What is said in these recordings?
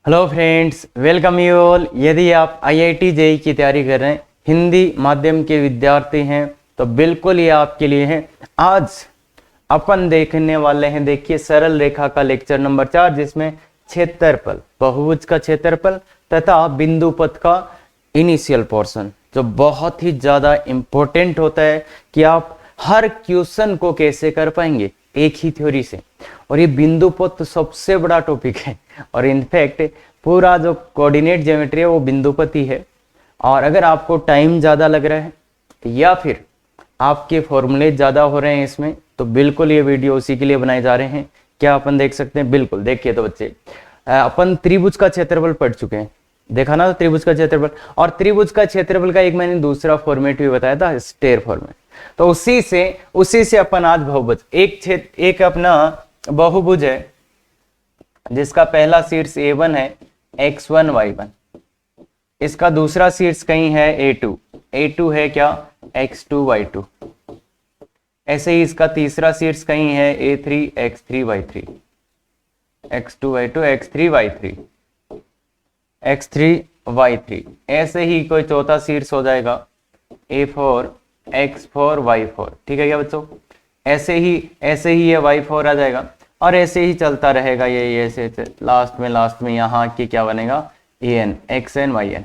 Hello friends, welcome you all. यदि आप IIT JEE की तैयारी कर रहे हैं, हिंदी माध्यम के विद्यार्थी हैं, तो बिल्कुल ये आपके लिए है। आज अपन देखने वाले हैं, देखिए, सरल रेखा का लेक्चर नंबर 4, जिसमें क्षेत्रफल, बहुभुज का क्षेत्रफल तथा बिंदु पथ का इनिशियल पोर्शन, जो बहुत ही ज़्यादा इम्पोर्टेंट होता है कि आप हर क्वेश्चन को कैसे कर पाएंगे एक ही थ्योरी से। और ये बिंदु पथ तो सबसे बड़ा टॉपिक है, और इनफैक्ट पूरा जो कोऑर्डिनेट ज्योमेट्री है वो बिंदु पथ ही है। और अगर आपको टाइम ज़्यादा लग रहा है या फिर आपके फॉर्मूले ज़्यादा हो रहे हैं इसमें, तो बिल्कुल ये वीडियो उसी के लिए बनाए जा रहे हैं। क्या अपन देख सकते हैं? बिल्कुल देखिए। तो बच्चे, अपन त्रिभुज का क्षेत्रफल पढ़ चुके हैं, देखा ना, तो त्रिभुज का क्षेत्रफल। और त्रिभुज का क्षेत्रफल का एक मैंने दूसरा फॉर्मेट भी बताया था, स्टेयर फॉर्मेट। तो उसी से अपन आज बहुभुज, एक अपना बहुभुज है जिसका पहला शीर्ष A1 है, x1 y1। इसका दूसरा शीर्ष कहीं है A2 है क्या, x2 y2। ऐसे ही इसका तीसरा शीर्ष कहीं है A3 x3 y3, x2 y2 x3 y3, x3 y3। ऐसे ही कोई चौथा शीर्ष हो जाएगा A4 x4 y4। ठीक है क्या बच्चों? ऐसे ही ये y4 आ जाएगा, और ऐसे ही चलता रहेगा ये ऐसे लास्ट में यहाँ की क्या बनेगा, an xn yn।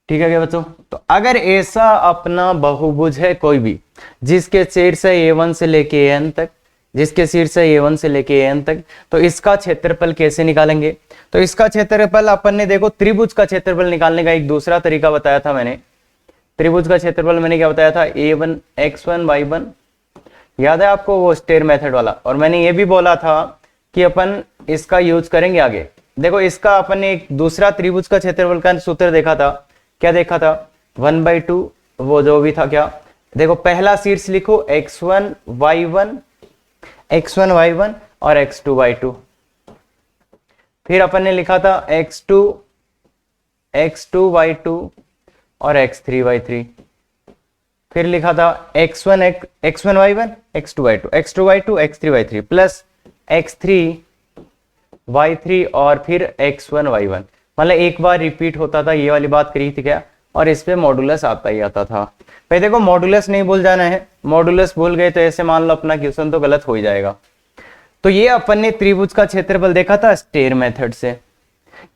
ठीक है क्या बच्चों? तो अगर ऐसा अपना बहुभुज है कोई भी, जिसके शीर्ष है A1 से लेके an तक, तो इसका क्षेत्रफल कैसे निकालेंगे? तो इसका क्षेत्रफल अपन ने, देखो, त्रिभुज का क्षेत्रफल निकालने का एक दूसरा तरीका बताया था मैंने। त्रिभुज का क्षेत्रफल मैंने क्या बताया था? A1 x1 y1, याद है आपको, वो स्टेयर मेथड वाला। और मैंने ये भी बोला था कि अपन इसका यूज करेंगे आगे। देखो, इसका अपन ने एक दूसरा त्रिभुज का क्षेत्रफल का सूत्र देखा था। क्या देखा था? 1/2, वो जो भी था। क्या देखो, पहला शीर्ष लिखो x1 y1 और x2 y2। फिर अपन ने लिखा था x2 y2 और x3 y3। फिर लिखा था x1 y1 x2 y2 x3 y3 plus x3 y3 और फिर x1 y1। मतलब एक बार रिपीट होता था, ये वाली बात करी थी क्या, और इस पे मॉडुलस आता ही आता था। भाई देखो, मॉडुलस नहीं भूल जाना है। मॉडुलस भूल गए तो ऐसे मान लो अपना क्वेश्चन तो गलत हो ही जाएगा। तो ये अपन ने त्रिभुज का क्षेत्रफल देखा था स्टेयर मेथड से,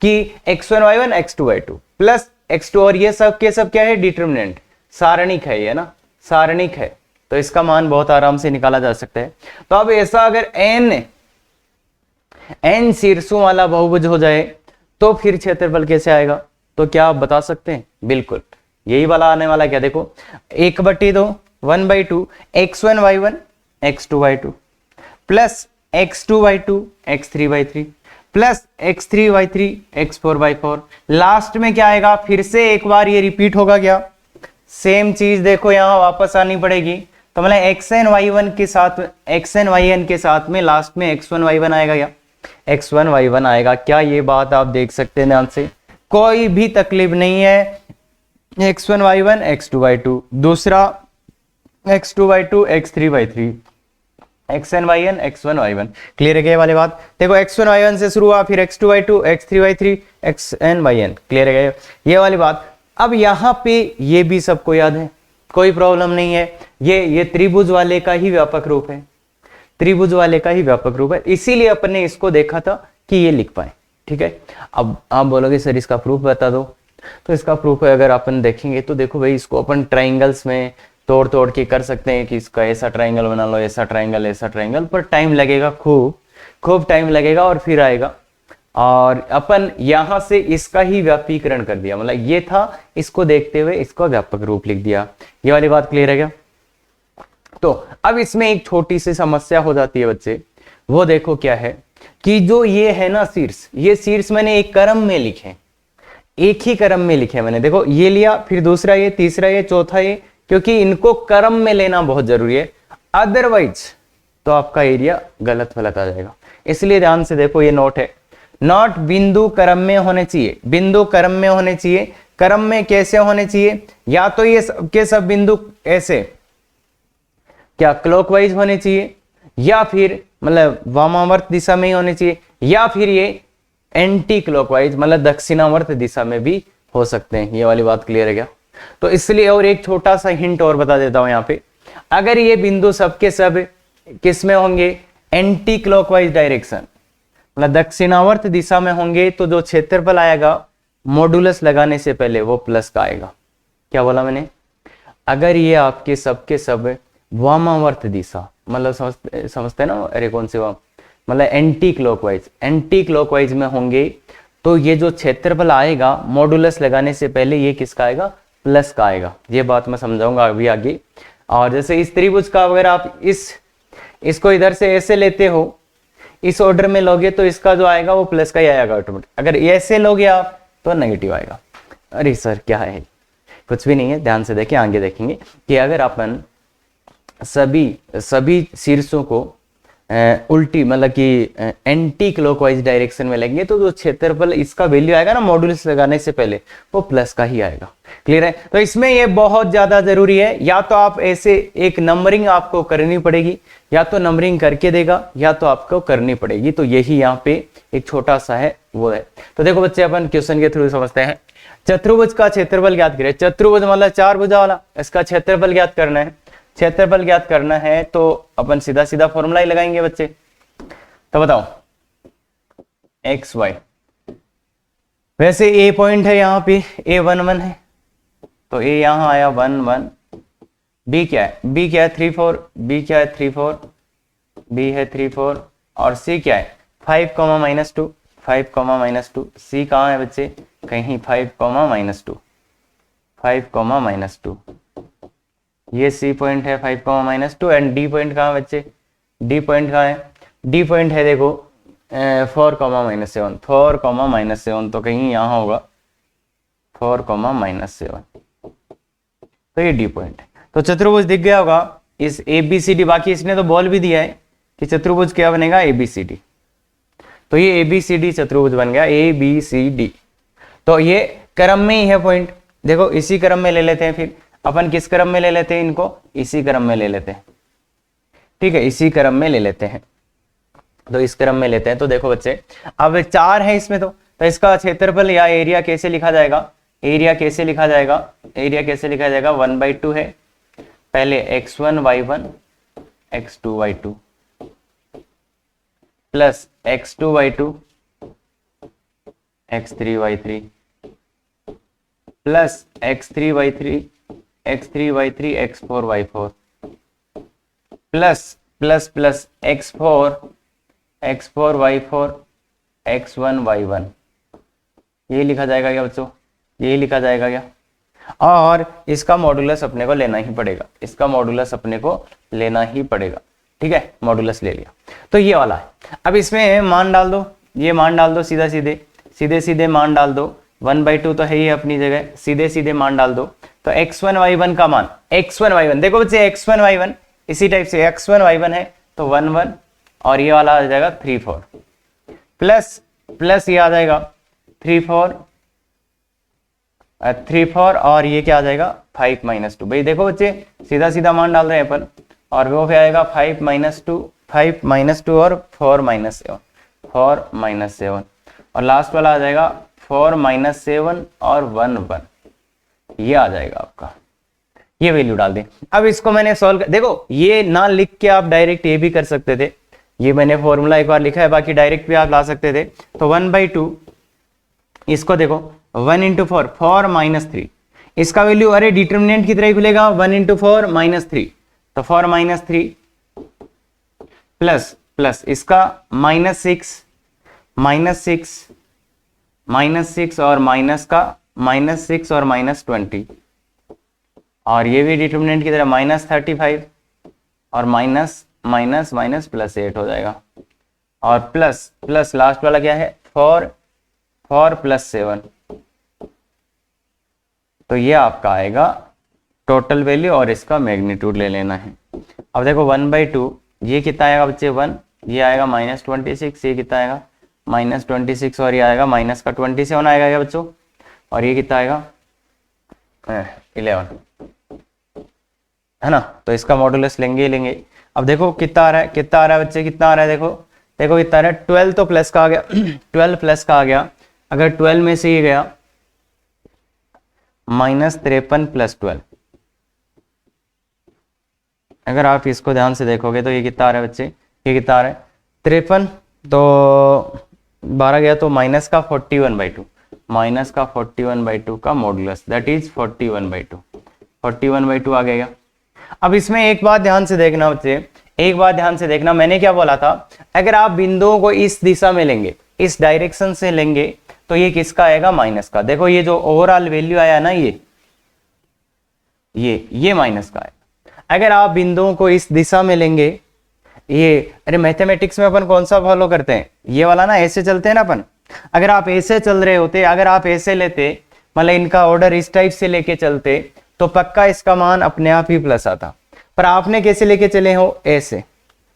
कि x1 y1 x2 y2 plus x2, और ये सब के सब क्या है, डिटरमिनेंट, सारणिक है ये ना, सारणिक है। तो इसका मान बहुत आराम से निकाला जा सकता है। तो अब ऐसा अगर n शीर्षों वाला बहुभुज हो जाए तो फिर क्षेत्रफल कैसे आएगा? तो क्या आप बता सकते हैं? बिल्कुल यही वाला आने वाला। क्या देखो, 1/2 1/2 x1 y1 x2 y2 plus x2 y2 x3 y3 plus x3 y3 x4 y4। Last में क्या आएगा? फिर से एक बार ये रिपीट होगा। क्या सेम चीज देखो यहां वापस आनी पड़ेगी। तो मतलब xn yn के साथ में लास्ट में x1 y1 आएगा। क्या x1 y1 आएगा? क्या ये बात आप देख सकते हैं ध्यान से? कोई भी तकलीफ नहीं है। x1 y1 x2 y2, दूसरा x2 y2 x3 y3, xn yn x1 y1। Clear है क्या वाली बात? देखो, x1 y1 से शुरू हुआ, फिर x2 y2 x3 y3 xn yn। Clear है क्या ये वाली बात? अब यहाँ पे ये भी सबको याद है, कोई प्रॉब्लम नहीं है। ये त्रिभुज वाले का ही व्यापक रूप है, त्रिभुज वाले का ही व्यापक रूप है, इसीलिए अपन ने इसको देखा था कि ये लिख पाए। ठीक है, अब आप बोलोगे सर इसका प्रूफ बता दो। तो इसका प्रूफ है, अगर अपन देखेंगे तो देखो भाई, इसको अपन ट्राइंगल्स में तोड़ के कर सकते हैं कि इसका ऐसा ट्राइंगल बना लो, ऐसा ट्राइंगल, पर टाइम लगेगा, खूब टाइम लगेगा, और फिर आएगा। और अपन यहां से इसका ही व्यापीकरण कर दिया, मतलब ये था, इसको देखते हुए इसका व्यापक रूप लिख दिया। ये वाली बात क्लियर है क्या? तो अब इसमें एक छोटी सी समस्या हो जाती है बच्चे, वो देखो क्या है कि जो ये है ना शीर्ष, ये शीर्ष मैंने एक क्रम में लिखे, एक ही क्रम में लिखे मैंने। देखो, ये लिया, फिर दूसरा ये, तीसरा ये, चौथा ये, क्योंकि इनको क्रम में लेना बहुत जरूरी है, अदरवाइज तो आपका एरिया गलत आ जाएगा। इसलिए ध्यान से देखो, ये नोट है, नॉट बिंदु क्रम में होने चाहिए, बिंदु क्रम में होने चाहिए। क्रम में कैसे होने चाहिए? या तो ये सब के सब बिंदु ऐसे क्या क्लॉकवाइज होने चाहिए, या फिर मतलब वामावर्त दिशा में ही होने चाहिए, या फिर ये एंटी क्लॉकवाइज मतलब दक्षिणावर्त दिशा में भी हो सकते हैं। ये वाली बात क्लियर है क्या? तो इसलिए और एक छोटा सा हिंट और बता देता हूं यहाँ पे, अगर ये बिंदु सबके सब किस में होंगे, एंटी क्लॉकवाइज डायरेक्शन मतलब दक्षिणावर्त दिशा में होंगे, तो जो क्षेत्रफल आएगा मॉडुलस लगाने से पहले वो प्लस का आएगा। क्या बोला मैंने? अगर ये आपके सबके सब वामावर्त दिशा मतलब समझते हैं ना, अरे कौन से वाम मतलब एंटी क्लॉकवाइज में होंगे, तो ये जो क्षेत्रफल आएगा मॉडुलस लगाने से पहले ये किसका आएगा, प्लस का आएगा। ये बात मैं समझाऊंगा अभी आगे। और जैसे इस त्रिभुज का अगर आप इसको इधर से ऐसे लेते हो, इस ऑर्डर में लोगे तो इसका जो आएगा वो प्लस का ही आएगा ऑटोमेटिक। अगर ऐसे लोगे आप तो नेगेटिव आएगा। अरे सर क्या है, कुछ भी नहीं है, ध्यान से देखें, आगे देखेंगे कि अगर अपन सभी शीर्षों को उल्टी मतलब कि एंटी क्लॉकवाइज डायरेक्शन में लेंगे, तो जो क्षेत्रफल इसका वैल्यू आएगा ना मॉडुलस लगाने से पहले वो प्लस का ही आएगा। क्लियर है? तो इसमें ये बहुत ज्यादा जरूरी है, या तो आप ऐसे एक नंबरिंग आपको करनी पड़ेगी, या तो नंबरिंग करके देगा, या तो आपको करनी पड़ेगी। तो यही यहाँ पे एक छोटा सा है वो है। तो देखो बच्चे अपन क्वेश्चन के थ्रू समझते हैं। चतुर्भुज का क्षेत्रफल ज्ञात करें। चतुर्भुज मतलब चार भुजा वाला, इसका क्षेत्रफल ज्ञात करना है। क्षेत्रफल ज्ञात करना है तो अपन सीधा सीधा फॉर्मूला ही लगाएंगे बच्चे। तो बताओ एक्स वाई, वैसे ए पॉइंट है यहाँ पे, ए 1 1 है, तो ए यहाँ आया 1 1। बी क्या है, बी क्या है 3 4, बी क्या है 3 4, बी है 3 4। और सी क्या है 5 -2, 5 -2। सी कहाँ है बच्चे, कहीं 5 -2, 5 -2। ये सी पॉइंट है 5 -2। एंड डी पॉइंट कहाँ है बच्चे, डी पॉइंट कहाँ है, डी पॉइंट है देखो 4 -7, 4 -7, तो कहीं यहाँ होगा 4 -7। तो ये डी पॉइंट है। तो चतुर्भुज दिख गया होगा इस ABCD। बाकी इसने तो बोल भी दिया है कि चतुर्भुज क्या बनेगा, ABCD। तो ये ABCD चतुर्भुज बन गया, ABCD। तो ये क्रम में ही है पॉइंट, देखो इसी क्रम में ले लेते हैं। फिर अपन किस क्रम में ले लेते हैं इनको, इसी क्रम में ले लेते हैं। ठीक है, इसी क्रम में ले लेते हैं, तो इस क्रम में लेते हैं। तो देखो बच्चे अब 4 है इसमें, तो इसका क्षेत्रफल या एरिया कैसे लिखा जाएगा, एरिया कैसे लिखा जाएगा, एरिया कैसे लिखा जाएगा, 1/2 है। पहले x1 y1 x2 y2 plus x2 y2 x3 y3 plus x3 y3 x3 y3 x4 y4 plus plus plus x4 y4 x1 y1। ये लिखा जाएगा क्या बच्चों, ये लिखा जाएगा क्या? और इसका मॉडुलस अपने को लेना ही पड़ेगा, इसका मॉडुलस अपने को लेना ही पड़ेगा। ठीक है, मॉडुलस ले लिया। तो ये वाला है। अब इसमें मान डाल दो, ये मान डाल दो, सीधे सीधे मान डाल दो। 1/2 तो है ही अपनी जगह, सीधे सीधे मान डाल दो। तो x1 y1 का मान, x1 y1 देखो बच्चे, x1 y1 इसी टाइप से x1 y1 है तो 1 1, और ये वाला आ जाएगा 3 4 प्लस ये आ जाएगा 3 4 और ये क्या आ जाएगा 5 -2। भाई देखो बच्चे सीधा सीधा मान डाल रहे हैं अपन, और वो फिर आएगा 5 -2 और 4 -7, 4 -7, और लास्ट वाला आ जाएगा 4 -7 और 1 1। ये आ जाएगा आपका, ये वैल्यू डाल दें। अब इसको मैंने सॉल्व देखो, ये ना लिख के आप डायरेक्ट ये भी कर सकते थे, ये मैंने फॉर्मूला एक बार लिखा है, बाकी डायरेक्ट भी आप ला सकते थे। तो 1/2 इसको देखो 1 × 4 4 -3, इसका वैल्यू अरे डिटरमिनेंट की तरह ही खुलेगा 1 × 4 -3, तो 4 -3 प्लस इसका -6 और माइनस का -6 और -20, और ये भी डिटरमिनेंट की तरह -35 और माइनस +8 हो जाएगा, और प्लस लास्ट वाला क्या है 4 + 7। तो ये आपका आएगा टोटल वैल्यू, और इसका मैग्नीट्यूड ले लेना है। अब देखो 1/2 ये कितना आएगा बच्चे 1, ये आएगा -26, ये कितना आएगा -26, और ये आएगा -27 आएगा क्या बच्चों, और ये कितना आएगा 11 है ना। तो इसका मॉडुलस लेंगे ही लेंगे। अब देखो कितना आ रहा है बच्चे, कितना आ रहा है देखो देखो कितना है 12 तो प्लस का आ गया 12 प्लस का आ गया, अगर 12 में से ये गया -53 प्लस 12, अगर आप इसको ध्यान से देखोगे तो ये कितना आ रहा है बच्चे, ये कितना आ रहा है 53, तो 12 गया तो माइनस का 41/2, माइनस का 41/2 का मॉडुलस दैट इज 41/2, 41/2 आ गया। अब इसमें एक बात ध्यान से देखना बच्चे, एक बात ध्यान से देखना, मैंने क्या बोला था, अगर आप बिंदुओं को इस दिशा में लेंगे, इस डायरेक्शन से लेंगे, तो ये किसका आएगा, माइनस का। देखो ये जो ओवरऑल वैल्यू आया ना, ये माइनस का है। अगर आप बिंदुओं को इस दिशा में लेंगे, ये अरे मैथमेटिक्स में अपन कौन सा फॉलो करते हैं, ये वाला ना, ऐसे चलते हैं ना अपन। अगर आप ऐसे चल रहे होते, अगर आप ऐसे लेते, मतलब इनका ऑर्डर इस टाइप से लेके चलते, तो पक्का इसका मान अपने आप ही प्लस आता। पर आपने कैसे लेके चले हो, ऐसे,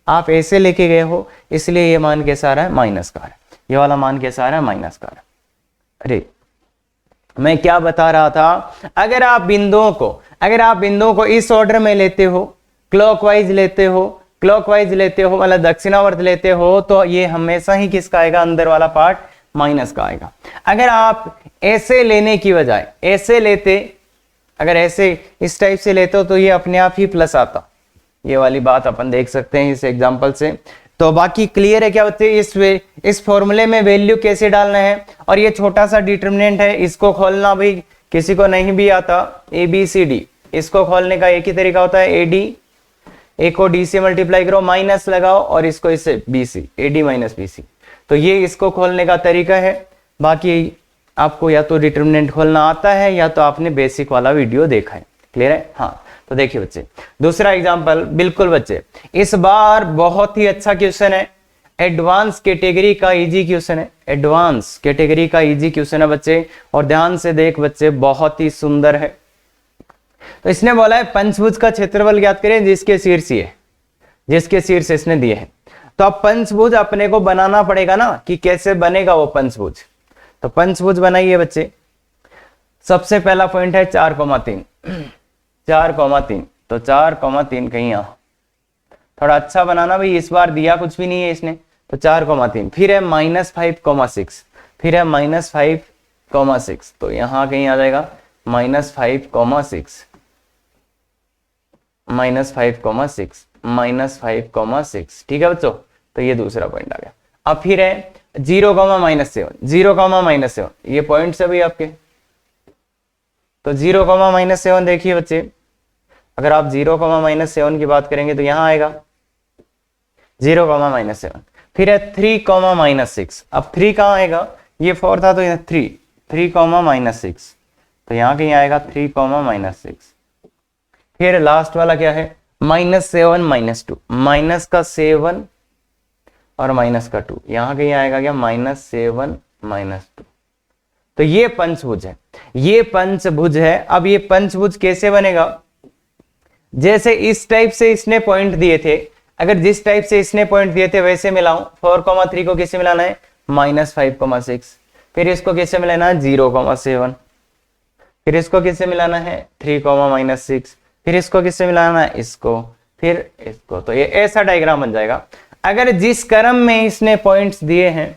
आप ऐसे लेके गए हो, इसलिए ये मान कैसा आ रहा है, माइनस का है। ये वाला मान कैसा आ रहा है, माइनस का है। अरे मैं क्या बता रहा था, अगर आप बिंदुओं को इस ऑर्डर में लेते हो, क्लॉकवाइज लेते हो, मतलब दक्षिणावर्त लेते हो, तो ये हमेशा ही किसका आएगा, अंदर वाला पार्ट माइनस का आएगा। अगर आप ऐसे लेने की बजाय ऐसे लेते, अगर ऐसे इस टाइप से लेते हो, तो ये अपने आप ही प्लस आता। ये वाली बात अपन देख सकते हैं इस एग्जांपल से। तो बाकी क्लियर है क्या बच्चे, इस फॉर्मूले में वैल्यू कैसे डालना है, और ये छोटा सा डिटरमिनेंट है, इसको खोलना भी किसी को नहीं भी आता, ABCD, इसको खोलने का एक ही तरीका होता है, AD, A को D से मल्टीप्लाई करो, माइनस लगाओ, और इसको इससे BC, AD माइनस BC। तो ये इसको खोलने का तरीका है। बाकी आपको या तो डिटरमिनेंट खोलना आता है, या तो आपने बेसिक वाला वीडियो देखा है। क्लियर है, हाँ। तो देखिए बच्चे, दूसरा एग्जांपल, बिल्कुल बच्चे इस बार बहुत ही अच्छा क्वेश्चन है, एडवांस कैटेगरी का इजी क्वेश्चन है, एडवांस कैटेगरी का इजी क्वेश्चन है बच्चे, और ध्यान से देख बच्चे, बहुत ही सुंदर है। तो इसने बोला है पंचभुज का क्षेत्रफल ज्ञात करें जिसके शीर्ष ये, जिसके शीर्ष इसने दिए हैं। तो अब पंचभुज अपने को बनाना पड़ेगा ना, कि कैसे बनेगा वो पंचभुज। तो पंचभुज बनाइए बच्चे। सबसे पहला पॉइंट है 4,3, 4,3, तो 4,3 कहीं यहाँ थोड़ा अच्छा बनाना भाई, इस बार दिया कुछ भी नहीं है इसने, तो 4,3, फिर है -5,6, फिर है -5,6, तो यहाँ कहीं आ जाएगा -5,6, -5,6, ठीक है बच्चों। तो ये दूसरा पॉइंट आ गया। अब फिर है 0,-7, 0,-7, ये पॉइंट है भाई आपके। तो 0,-7 देखिए बच्चे, अगर आप 0,-7 की बात करेंगे तो यहां आएगा 0,-7। फिर है 3,-6, अब 3 कहां आएगा, ये 4 था तो ये 3,-6, तो यहां कहीं आएगा 3,-6। फिर लास्ट वाला क्या है, -7, -2, माइनस का 7 और माइनस का 2, यहां कहीं आएगा क्या, -7, -2। तो ये पंचभुज है, ये पंचभुज है। अब ये पंचभुज कैसे बनेगा, जैसे इस टाइप से इसने पॉइंट दिए थे, अगर जिस टाइप से इसने पॉइंट दिए थे वैसे मिलाऊं। 4,3 को कैसे मिलाना है, -5,6, फिर इसको कैसे मिलाना है, 0,7, फिर इसको किससे मिलाना है, 3,-6, फिर इसको किससे मिलाना है, इसको, फिर इसको। तो ये ऐसा डायग्राम बन जाएगा। अगर जिस क्रम में इसने पॉइंट्स दिए हैं,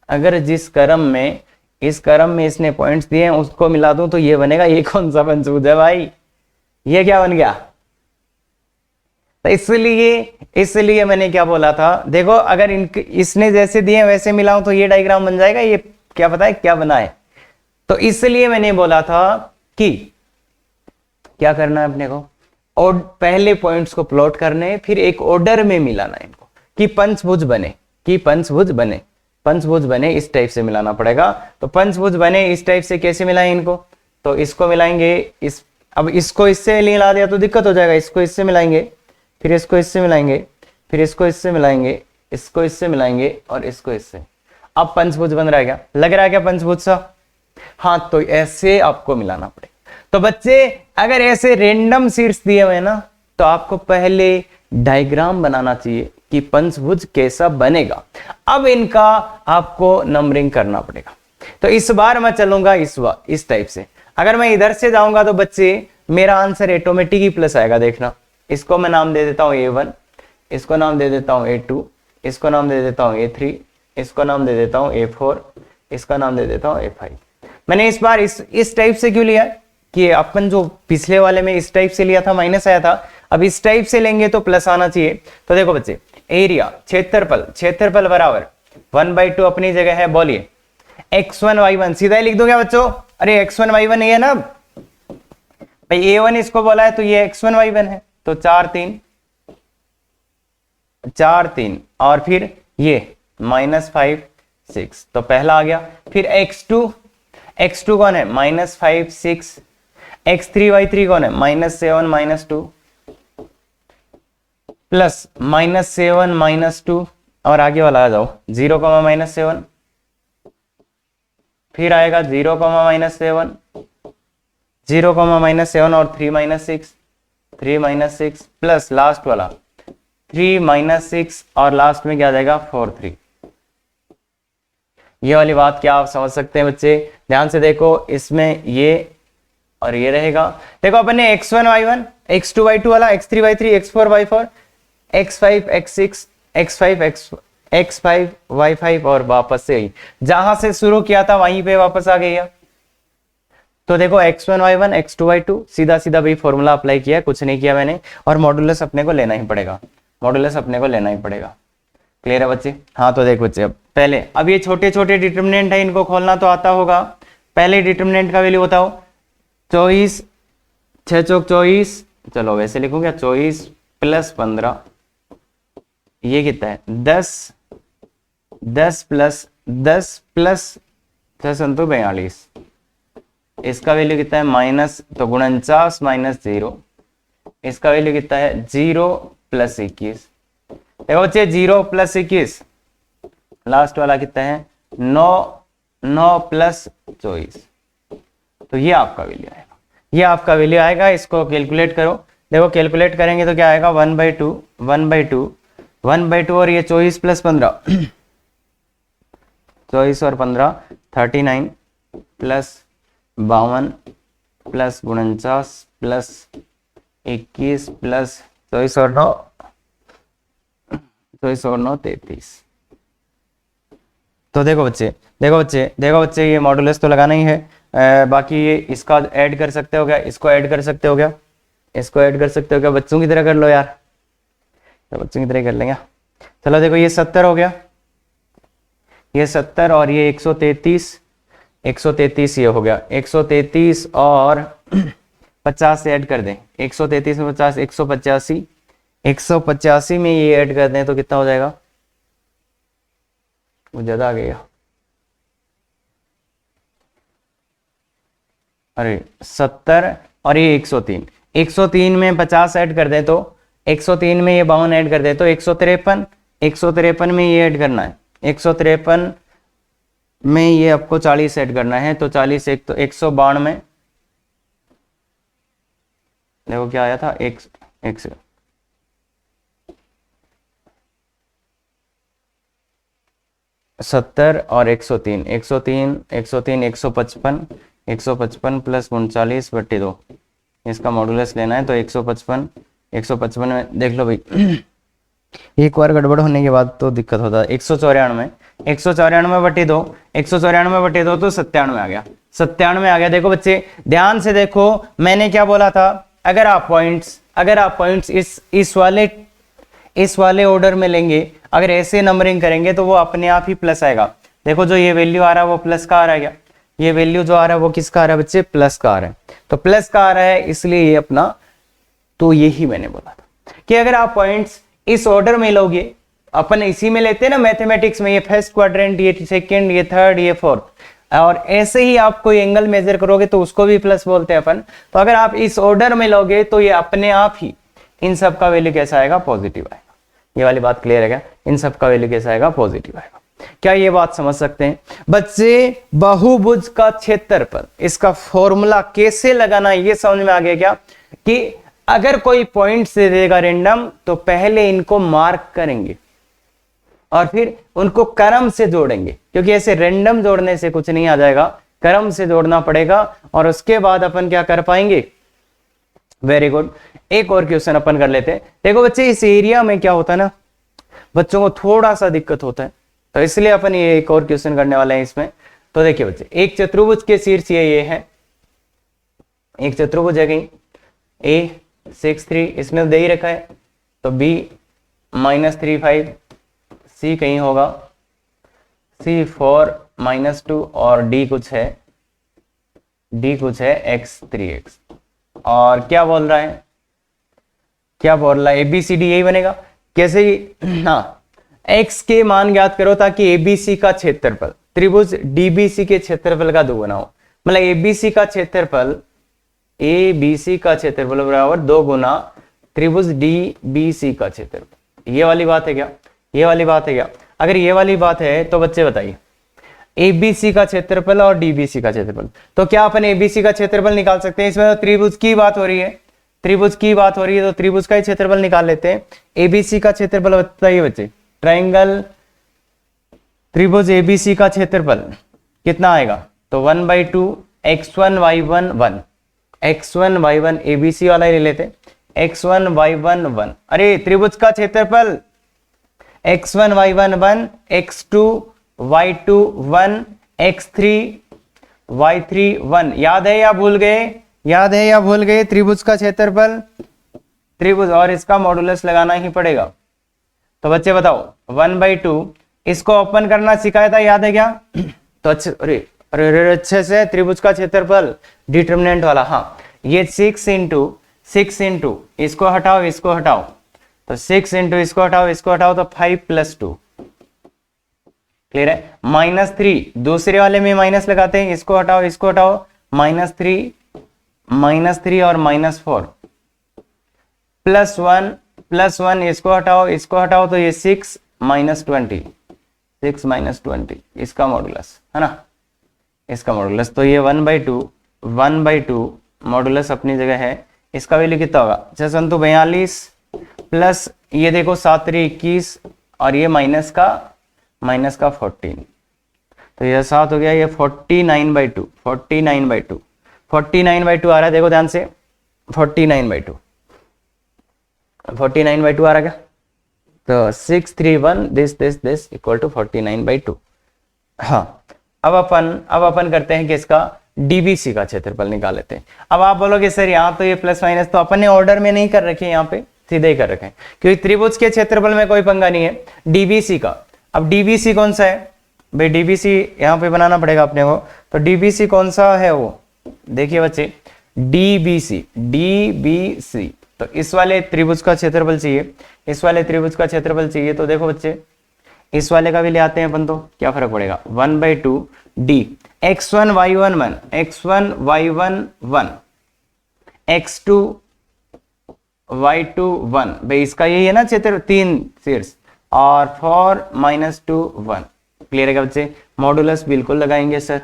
अगर जिस क्रम में, इस क्रम में इसने पॉइंट्स दिए हैं उसको मिला दूं तो ये बनेगा। ये कौन सा पंचभुज है भाई, ये क्या बन गया। तो इसलिए मैंने क्या बोला था, देखो अगर इसने जैसे दिए वैसे मिलाऊं तो ये डायग्राम बन जाएगा। ये क्या पता है क्या बना है। तो इसलिए मैंने बोला था कि क्या करना है अपने को, और पहले पॉइंट्स को प्लॉट करने, फिर एक ऑर्डर में मिलाना है इनको, कि पंचभुज बने, कि पंचभुज बने, पंचभुज बने, इस टाइप से मिलाना पड़ेगा। तो पंचभुज बने इस टाइप से कैसे मिलाएं इनको, तो इसको मिलाएंगे इस, अब इसको इससे मिला दिया तो दिक्कत हो जाएगा। इसको इससे मिलाएंगे, फिर इसको इससे मिलाएंगे, फिर इसको इससे मिलाएंगे, इसको इससे मिलाएंगे और इसको इससे। अब पंचभुज बन रहा है क्या, लग रहा है क्या पंचभुज सा। हाँ, तो ऐसे आपको मिलाना पड़ेगा। तो बच्चे अगर ऐसे रेंडम शीर्ष दिए हुए ना, तो आपको पहले डायग्राम बनाना चाहिए कि पंचभुज कैसा बनेगा। अब इनका आपको नंबरिंग करना पड़ेगा। तो इस बार मैं चलूंगा इस टाइप से। अगर मैं इधर से जाऊंगा तो बच्चे मेरा आंसर ऑटोमेटिक ही प्लस आएगा। देखना, इसको मैं नाम दे देता हूं A1, इसको नाम दे देता हूं A2, इसको नाम दे देता हूँ A3, इसको नाम दे देता हूँ A4, इसका नाम दे देता हूँ A5। मैंने इस बार इस टाइप से क्यों लिया कि अपन जो पिछले वाले में इस टाइप से लिया था माइनस आया था, अब इस टाइप से लेंगे तो प्लस आना चाहिए। तो देखो बच्चे, एरिया क्षेत्रफल बराबर 1/2 अपनी जगह है। बोलिए x1 y1 सीधा ही लिख दो क्या बच्चों? अरे x1 y1 ये है ना भाई, a1 इसको बोला है तो ये x1 y1 है, तो 4 3 और फिर ये -5 6, तो पहला आ गया। फिर x2 कौन है? -5 6, x3 y3 कौन है? -7 -2 प्लस -7 -2, और आगे वाला आ जाओ 0 -7, फिर आएगा 0 -7, 0 -7 और 3 -6 प्लस लास्ट वाला 3 -6 और लास्ट में क्या आ जाएगा 4 3। ये वाली बात क्या आप समझ सकते हैं बच्चे? ध्यान से देखो, इसमें ये और ये रहेगा। देखो अपन ने x1 y1, x2 y2 वाला, x3 y3, x4 y4, x5 x6, x5 y5 और वापस से जहां से शुरू किया था वहीं पे वापस आ गया। तो देखो x1 y1, x2 y2, सीधा सीधा भाई फॉर्मूला अप्लाई किया, कुछ नहीं किया मैंने। और मॉडुलस अपने को लेना ही पड़ेगा, क्लियर है बच्चे? हाँ तो देख बच्चे, अब ये छोटे छोटे डिटरमिनेंट है, इनको खोलना तो आता होगा। पहले डिटरमिनेंट का वैल्यू बताओ, 24 6 चौक 24, चलो वैसे लिखूं क्या, 24 + 15, ये कितना है 10 प्लस 10 प्लस 42, इसका वैल्यू कितना है माइनस, तो 49 - 0, इसका वैल्यू कितना है 0 + 21। देखो बच्चे 0 + 21, लास्ट वाला कितना है 9 + 24, तो ये आपका वैल्यू आएगा। इसको कैलकुलेट करो, देखो कैलकुलेट करेंगे तो क्या आएगा 1/2 और ये 24 + 15 24 और 15 39 प्लस 52 प्लस 49 प्लस 21 प्लस 24 और 9 33। तो देखो बच्चे ये मॉडुलस तो लगाना ही है। बाकी ये इसका ऐड कर सकते हो क्या, इसको ऐड कर सकते हो क्या, बच्चों की तरह कर लो यार, तो बच्चों की तरह कर लेंगे। चलो देखो ये 70 हो गया, ये 70 और ये 133 ये हो गया, 133 और 50 से ऐड कर दें, 133 में 50 185 में ये ऐड कर दें तो कितना हो जाएगा, वो ज्यादा आ गया, अरे 70 और ये 103 में 50 ऐड कर दें तो 103 में ये 52 ऐड कर दें तो 153 में ये ऐड करना है, 153 में ये आपको 40 ऐड करना है, तो 40 एक तो 192, देखो क्या आया था 70 और 103 155 प्लस 39/2, इसका मॉडुलस लेना है तो 155 में देख लो भाई एक बार गड़बड़ होने के बाद तो दिक्कत होता है। 194 194/2 तो 97 आ गया, 97 आ गया। देखो बच्चे ध्यान से देखो, मैंने क्या बोला था, अगर आप पॉइंट्स इस वाले ऑर्डर में लेंगे, अगर ऐसे नंबरिंग करेंगे तो वो अपने आप ही प्लस आएगा। देखो जो ये वैल्यू आ रहा है वो प्लस का आ रहा है, ये वैल्यू जो आ रहा है वो किसका आ रहा है बच्चे, प्लस का आ रहा है, तो प्लस का आ रहा है इसलिए ये अपना, तो यही मैंने बोला था कि अगर आप पॉइंट्स इस ऑर्डर में लोगे, अपन इसी में लेते हैं ना मैथमेटिक्स में, ये फर्स्ट क्वाड्रेंट, ये सेकंड, ये थर्ड, ये फोर्थ, और ऐसे ही आप कोई एंगल मेजर करोगे तो उसको भी प्लस बोलते हैं अपन। तो अगर आप इस ऑर्डर में लोगे तो ये अपने आप ही इन सब का वैल्यू कैसा आएगा, पॉजिटिव आएगा। ये वाली बात क्लियर है क्या, इन सब का वैल्यू कैसा आएगा, पॉजिटिव आएगा। क्या ये बात समझ सकते हैं बच्चे? बहुभुज का क्षेत्रफल, इसका फॉर्मूला कैसे लगाना है ये समझ में आ गया क्या, कि अगर कोई पॉइंट से देगा रेंडम तो पहले इनको मार्क करेंगे और फिर उनको क्रम से जोड़ेंगे, क्योंकि ऐसे रेंडम जोड़ने से कुछ नहीं आ जाएगा, क्रम से जोड़ना पड़ेगा और उसके बाद अपन क्या कर पाएंगे। वेरी गुड, एक और क्वेश्चन अपन कर लेते हैं। देखो बच्चे इस एरिया में क्या होता है ना, बच्चों को थोड़ा सा दिक्कत होता है, तो इसलिए अपन ये एक और क्वेश्चन करने वाले हैं इसमें। तो देखिए बच्चे, एक चतुर्भुज के शीर्ष ये है, एक चतुर्भुज है कहीं A6 3, इसमें दे ही रखा है, तो B-3 5, C कहीं होगा C4-2 और D कुछ है X3X। और क्या बोल रहा है, क्या बोल रहा है, ABCD यही बनेगा कैसे। हाँ, X के मान ज्ञात करो ताकि ABC का क्षेत्रफल त्रिभुज DBC के क्षेत्रफल का दोगुना हो। मतलब ABC का क्षेत्रफल बराबर 2 गुना त्रिभुज DBC का क्षेत्रफल। ये वाली बात है क्या, ये वाली बात है क्या? अगर ये वाली बात है तो बच्चे बताइए, ABC का क्षेत्रफल और DBC का क्षेत्रफल, तो क्या अपन ABC का क्षेत्रफल निकाल सकते हैं? इसमें तो त्रिभुज की बात हो रही है, त्रिभुज की बात हो रही है, तो त्रिभुज का ही क्षेत्रफल निकाल लेते हैं। ABC का क्षेत्रफल बताइए बच्चे, ट्रायंगल त्रिभुज ABC का क्षेत्रफल कितना आएगा? तो 1/2 x1 y1 1, x1 y1 ABC वाला ही ले लेते, x1 y1 1। अरे त्रिभुज का क्षेत्रफल x1 y1 1, x2 y2 1, x3 y3 1। याद है या भूल गए? याद है या भूल गए? त्रिभुज का क्षेत्रफल, त्रिभुज, और इसका मॉडुलस लगाना ही पड़ेगा। तो बच्चे बताओ 1/2, इसको ओपन करना सिखाया था, याद है क्या? तो अच्छे से त्रिभुज का क्षेत्रफल डिटरमिनेंट वाला, हाँ, ये 6 इंटू इसको हटाओ, इसको हटाओ, तो 6 इंटू इसको हटाओ, इसको हटाओ, तो 5 + 2, क्लियर है। -3, दूसरे वाले में माइनस लगाते हैं, इसको हटाओ, इसको हटाओ, -3 और -4 +1 इसको हटाओ, इसको हटाओ, तो ये 6 - 20 इसका मॉडुलस है ना, इसका मॉडुलस। तो ये 1/2 मॉडुलस अपनी जगह है। इसका वैल्यू कितना होगा? 642 प्लस ये देखो 7 3 21 और ये माइनस का 14, तो ये 7 हो गया, ये 49/2 आ रहा है, देखो ध्यान से, 49/2 आ रहा क्या? तो 631 दिस इक्वल टू 49/2। हाँ, अब अपन करते हैं कि इसका DBC का क्षेत्रफल निकाल लेते हैं। अब आप बोलोगे सर यहाँ तो ये प्लस माइनस तो अपन ने ऑर्डर में नहीं कर रखे, यहाँ पे सीधे ही कर रखे हैं, क्योंकि त्रिभुज के क्षेत्रफल में कोई पंगा नहीं है। DBC का, अब DBC कौन सा है भाई? DBC यहाँ पे बनाना पड़ेगा अपने को, तो DBC कौन सा है वो देखिए बच्चे, DBC। तो इस वाले त्रिभुज का क्षेत्रफल चाहिए, इस वाले त्रिभुज का क्षेत्रफल चाहिए, तो देखो बच्चे इस वाले का भी ले आते हैं अपन, तो क्या फर्क पड़ेगा? 1/2 D x1 y1 1, x1 y1 1, x2 y2 1, भाई इसका यही है ना क्षेत्र, 3 शीर्ष, और 4 - 2 1। क्लियर है क्या बच्चे? मॉडुलस बिल्कुल लगाएंगे सर।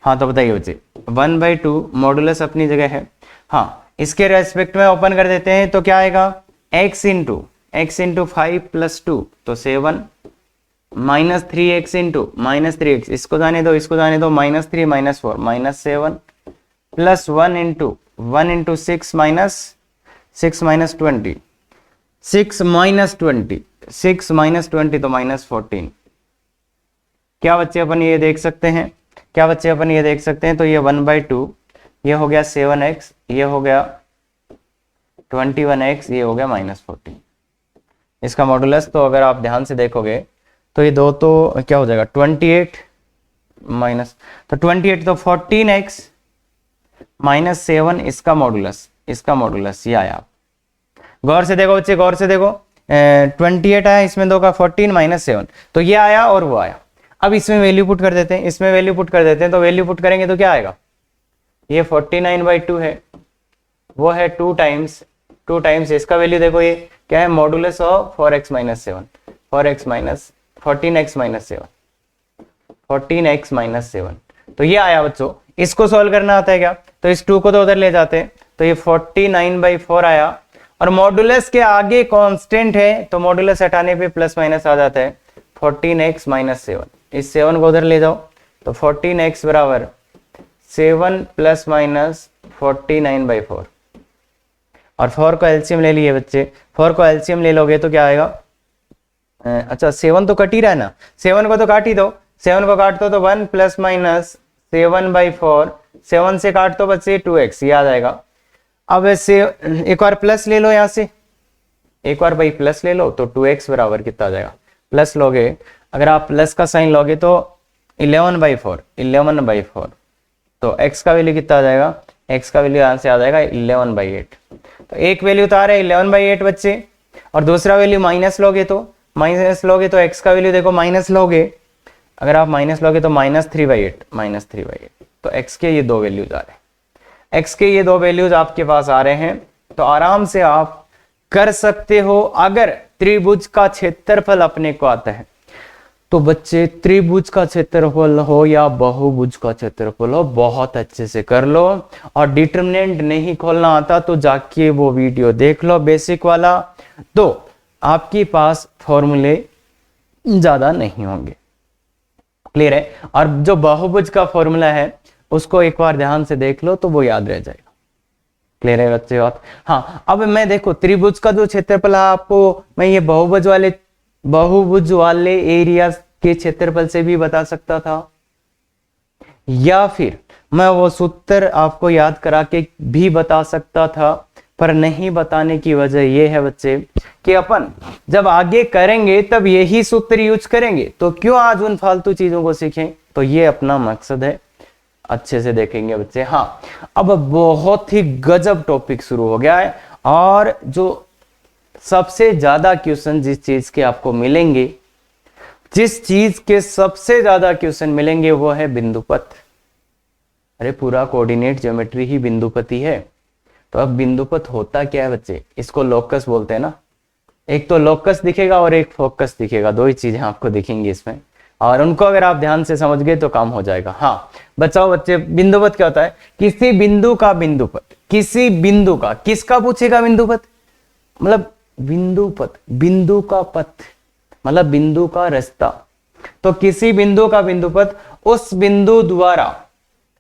हाँ, तो बताइए बच्चे, 1/2 मॉडुलस अपनी जगह है। हाँ, इसके रेस्पेक्ट में ओपन कर देते हैं, तो क्या आएगा? x इंटू 5 + 2, तो 7, -3x इंटू -3x, इसको जाने दो, इसको जाने दो, -3 - 4 -7, प्लस 1 इंटू 6 - 20, 6 - 20 तो -14। क्या बच्चे अपन ये देख सकते हैं? तो ये 1/2, ये हो गया 7x, ये हो गया 21x, ये हो गया -14 इसका मॉडुलस। तो अगर आप ध्यान से देखोगे तो ये दो तो क्या हो जाएगा? 28 माइनस, तो 28 तो 14x -7 इसका मॉडुलस ये आया। गौर से देखो बच्चे, गौर से देखो, 28 आया, इसमें दो का 14 -7, तो ये आया और वो आया। अब इसमें वैल्यू पुट कर देते हैं, तो वैल्यू पुट करेंगे तो क्या आएगा? ये 49/2 है, वो है 2 टाइम्स इसका वैल्यू देखो, ये क्या है? मॉडुलस ऑफ 14x - 7, तो ये आया बच्चों। इसको सॉल्व करना आता है क्या? तो इस 2 को तो उधर ले जाते हैं, तो ये 49/4 आया, और मॉडुलस के आगे कांस्टेंट है, तो मॉडुलस हटाने पे प्लस माइनस आ जाता है, 14x - 7। इस 7 को उधर ले जाओ, तो 14x बराबर 7 ± 49/4, और 4 को एलसीएम ले लिए बच्चे, 4 को एलसीएम ले लोगे तो क्या आएगा? अच्छा 7 तो कट ही रहा है ना, 7 को तो काट ही दो, 7 को काट दो तो 1 प्लस माइनस 7/4, 7 से काट दो बच्चे 2x, ये आ जाएगा। अब ऐसे एक और प्लस ले लो, यहाँ से एक और भाई प्लस ले लो तो 2x बराबर कितना आ जाएगा, प्लस लोगे, अगर आप प्लस का साइन लोगे तो 11/4, तो x का वैल्यू कितना आ जाएगा, x का वैल्यू यहाँ से आ जाएगा 11/8। तो एक वैल्यू तो आ रहा है 11/8 बच्चे, और दूसरा वैल्यू माइनस लोगे तो x का वैल्यू देखो माइनस लोगे, अगर आप माइनस लोगे तो -3/8, तो x के ये दो वैल्यूज आ रहे हैं, x के ये दो वैल्यूज आपके पास आ रहे हैं। तो आराम से आप कर सकते हो। अगर त्रिभुज का क्षेत्रफल अपने को आता है तो बच्चे त्रिभुज का क्षेत्रफल हो या बहुभुज का क्षेत्रफल हो, बहुत अच्छे से कर लो। और डिटरमिनेंट नहीं खोलना आता तो जाके वो वीडियो देख लो बेसिक वाला, तो आपके पास फॉर्मूले ज्यादा नहीं होंगे। क्लियर है? और जो बहुभुज का फॉर्मूला है उसको एक बार ध्यान से देख लो तो वो याद रह जाएगा। क्लियर है बच्चे बात? हाँ, अब मैं देखो त्रिभुज का जो क्षेत्रफल है आपको मैं ये बहुभुज वाले एरिया के क्षेत्रफल से भी बता सकता था, या फिर मैं वो सूत्र आपको याद करा के भी बता सकता था, पर नहीं बताने की वजह यह है बच्चे कि अपन जब आगे करेंगे तब यही सूत्र यूज करेंगे, तो क्यों आज उन फालतू चीजों को सीखें। तो ये अपना मकसद है, अच्छे से देखेंगे बच्चे। हाँ, अब बहुत ही गजब टॉपिक शुरू हो गया है, और जो सबसे ज्यादा क्वेश्चन जिस चीज के आपको मिलेंगे, जिस चीज के सबसे ज्यादा क्वेश्चन मिलेंगे वो है बिंदुपथ। अरे पूरा कोऑर्डिनेट ज्योमेट्री ही बिंदुपति है। तो अब बिंदुपथ होता क्या है बच्चे, इसको लोकस बोलते हैं ना। एक तो लोकस दिखेगा और एक फोकस दिखेगा, दो ही चीजें आपको दिखेंगी इसमें, और उनको अगर आप ध्यान से समझ गए तो काम हो जाएगा। हाँ बचाओ बच्चे, बिंदुपथ क्या होता है? किसी बिंदु का बिंदुपथ, किसी बिंदु का, किसका पूछेगा बिंदुपथ? मतलब बिंदुपथ, बिंदु का पथ मतलब बिंदु का रास्ता। तो किसी बिंदु का बिंदुपथ उस बिंदु द्वारा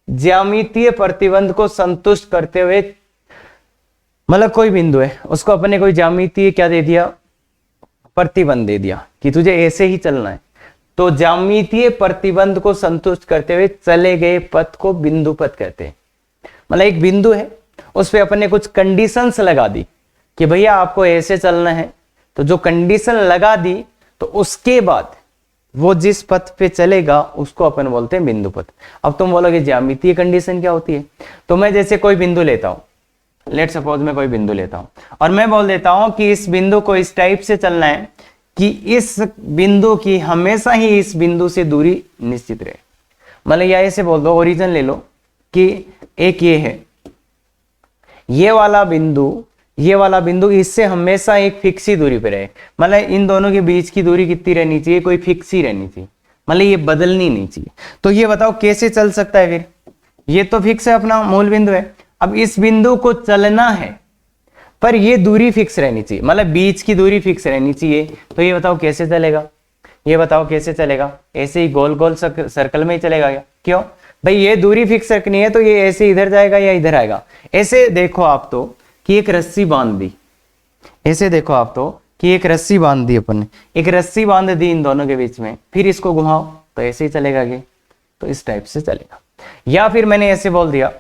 ज्यामितीय प्रतिबंध को संतुष्ट करते हुए, मतलब कोई बिंदु है उसको अपने कोई ज्यामितीय क्या दे दिया, प्रतिबंध दे दिया कि तुझे ऐसे ही चलना है, तो ज्यामितीय प्रतिबंध को संतुष्ट करते हुए चले गए पथ को बिंदुपथ कहते हैं। मतलब एक बिंदु है, उस पे अपने कुछ कंडीशंस लगा दी कि भैया आपको ऐसे चलना है, तो जो कंडीशन लगा दी तो उसके बाद वो जिस पथ पे चलेगा उसको अपन बोलते हैं बिंदुपथ। अब तुम बोलोगे ज्यामितीय कंडीशन क्या होती है? तो मैं जैसे कोई बिंदु लेता हूं, लेट सपोज मैं कोई बिंदु लेता हूं और मैं बोल देता हूं कि इस बिंदु को इस टाइप से चलना है कि इस बिंदु की हमेशा ही इस बिंदु से दूरी निश्चित रहे। मतलब या ऐसे बोल दो, ओरिजिन ले लो कि एक ये है, ये वाला बिंदु इससे हमेशा एक फिक्स ही दूरी पे रहे। मतलब इन दोनों के बीच की दूरी कितनी रहनी चाहिए? कोई फिक्स ही रहनी चाहिए, मतलब ये बदलनी नहीं चाहिए। तो ये बताओ कैसे चल सकता है फिर? ये तो फिक्स है, अपना मूल बिंदु है। अब इस बिंदु को चलना है पर ये दूरी फिक्स रहनी चाहिए, मतलब बीच की दूरी फिक्स रहनी चाहिए। तो ये बताओ कैसे चलेगा? ये बताओ कैसे चलेगा? ऐसे ही गोल गोल सर्कल में ही चलेगा क्या? क्यों भाई? ये दूरी फिक्स रखनी है तो ये ऐसे इधर जाएगा या इधर आएगा। ऐसे देखो आप तो कि एक रस्सी बांध दी, ऐसे देखो आप तो कि एक रस्सी बांध दी अपन ने, एक रस्सी बांध दी इन दोनों के बीच में, फिर इसको घुमाओ तो ऐसे ही चलेगा ये, तो इस टाइप से चलेगा। या फिर मैंने ऐसे बोल दिया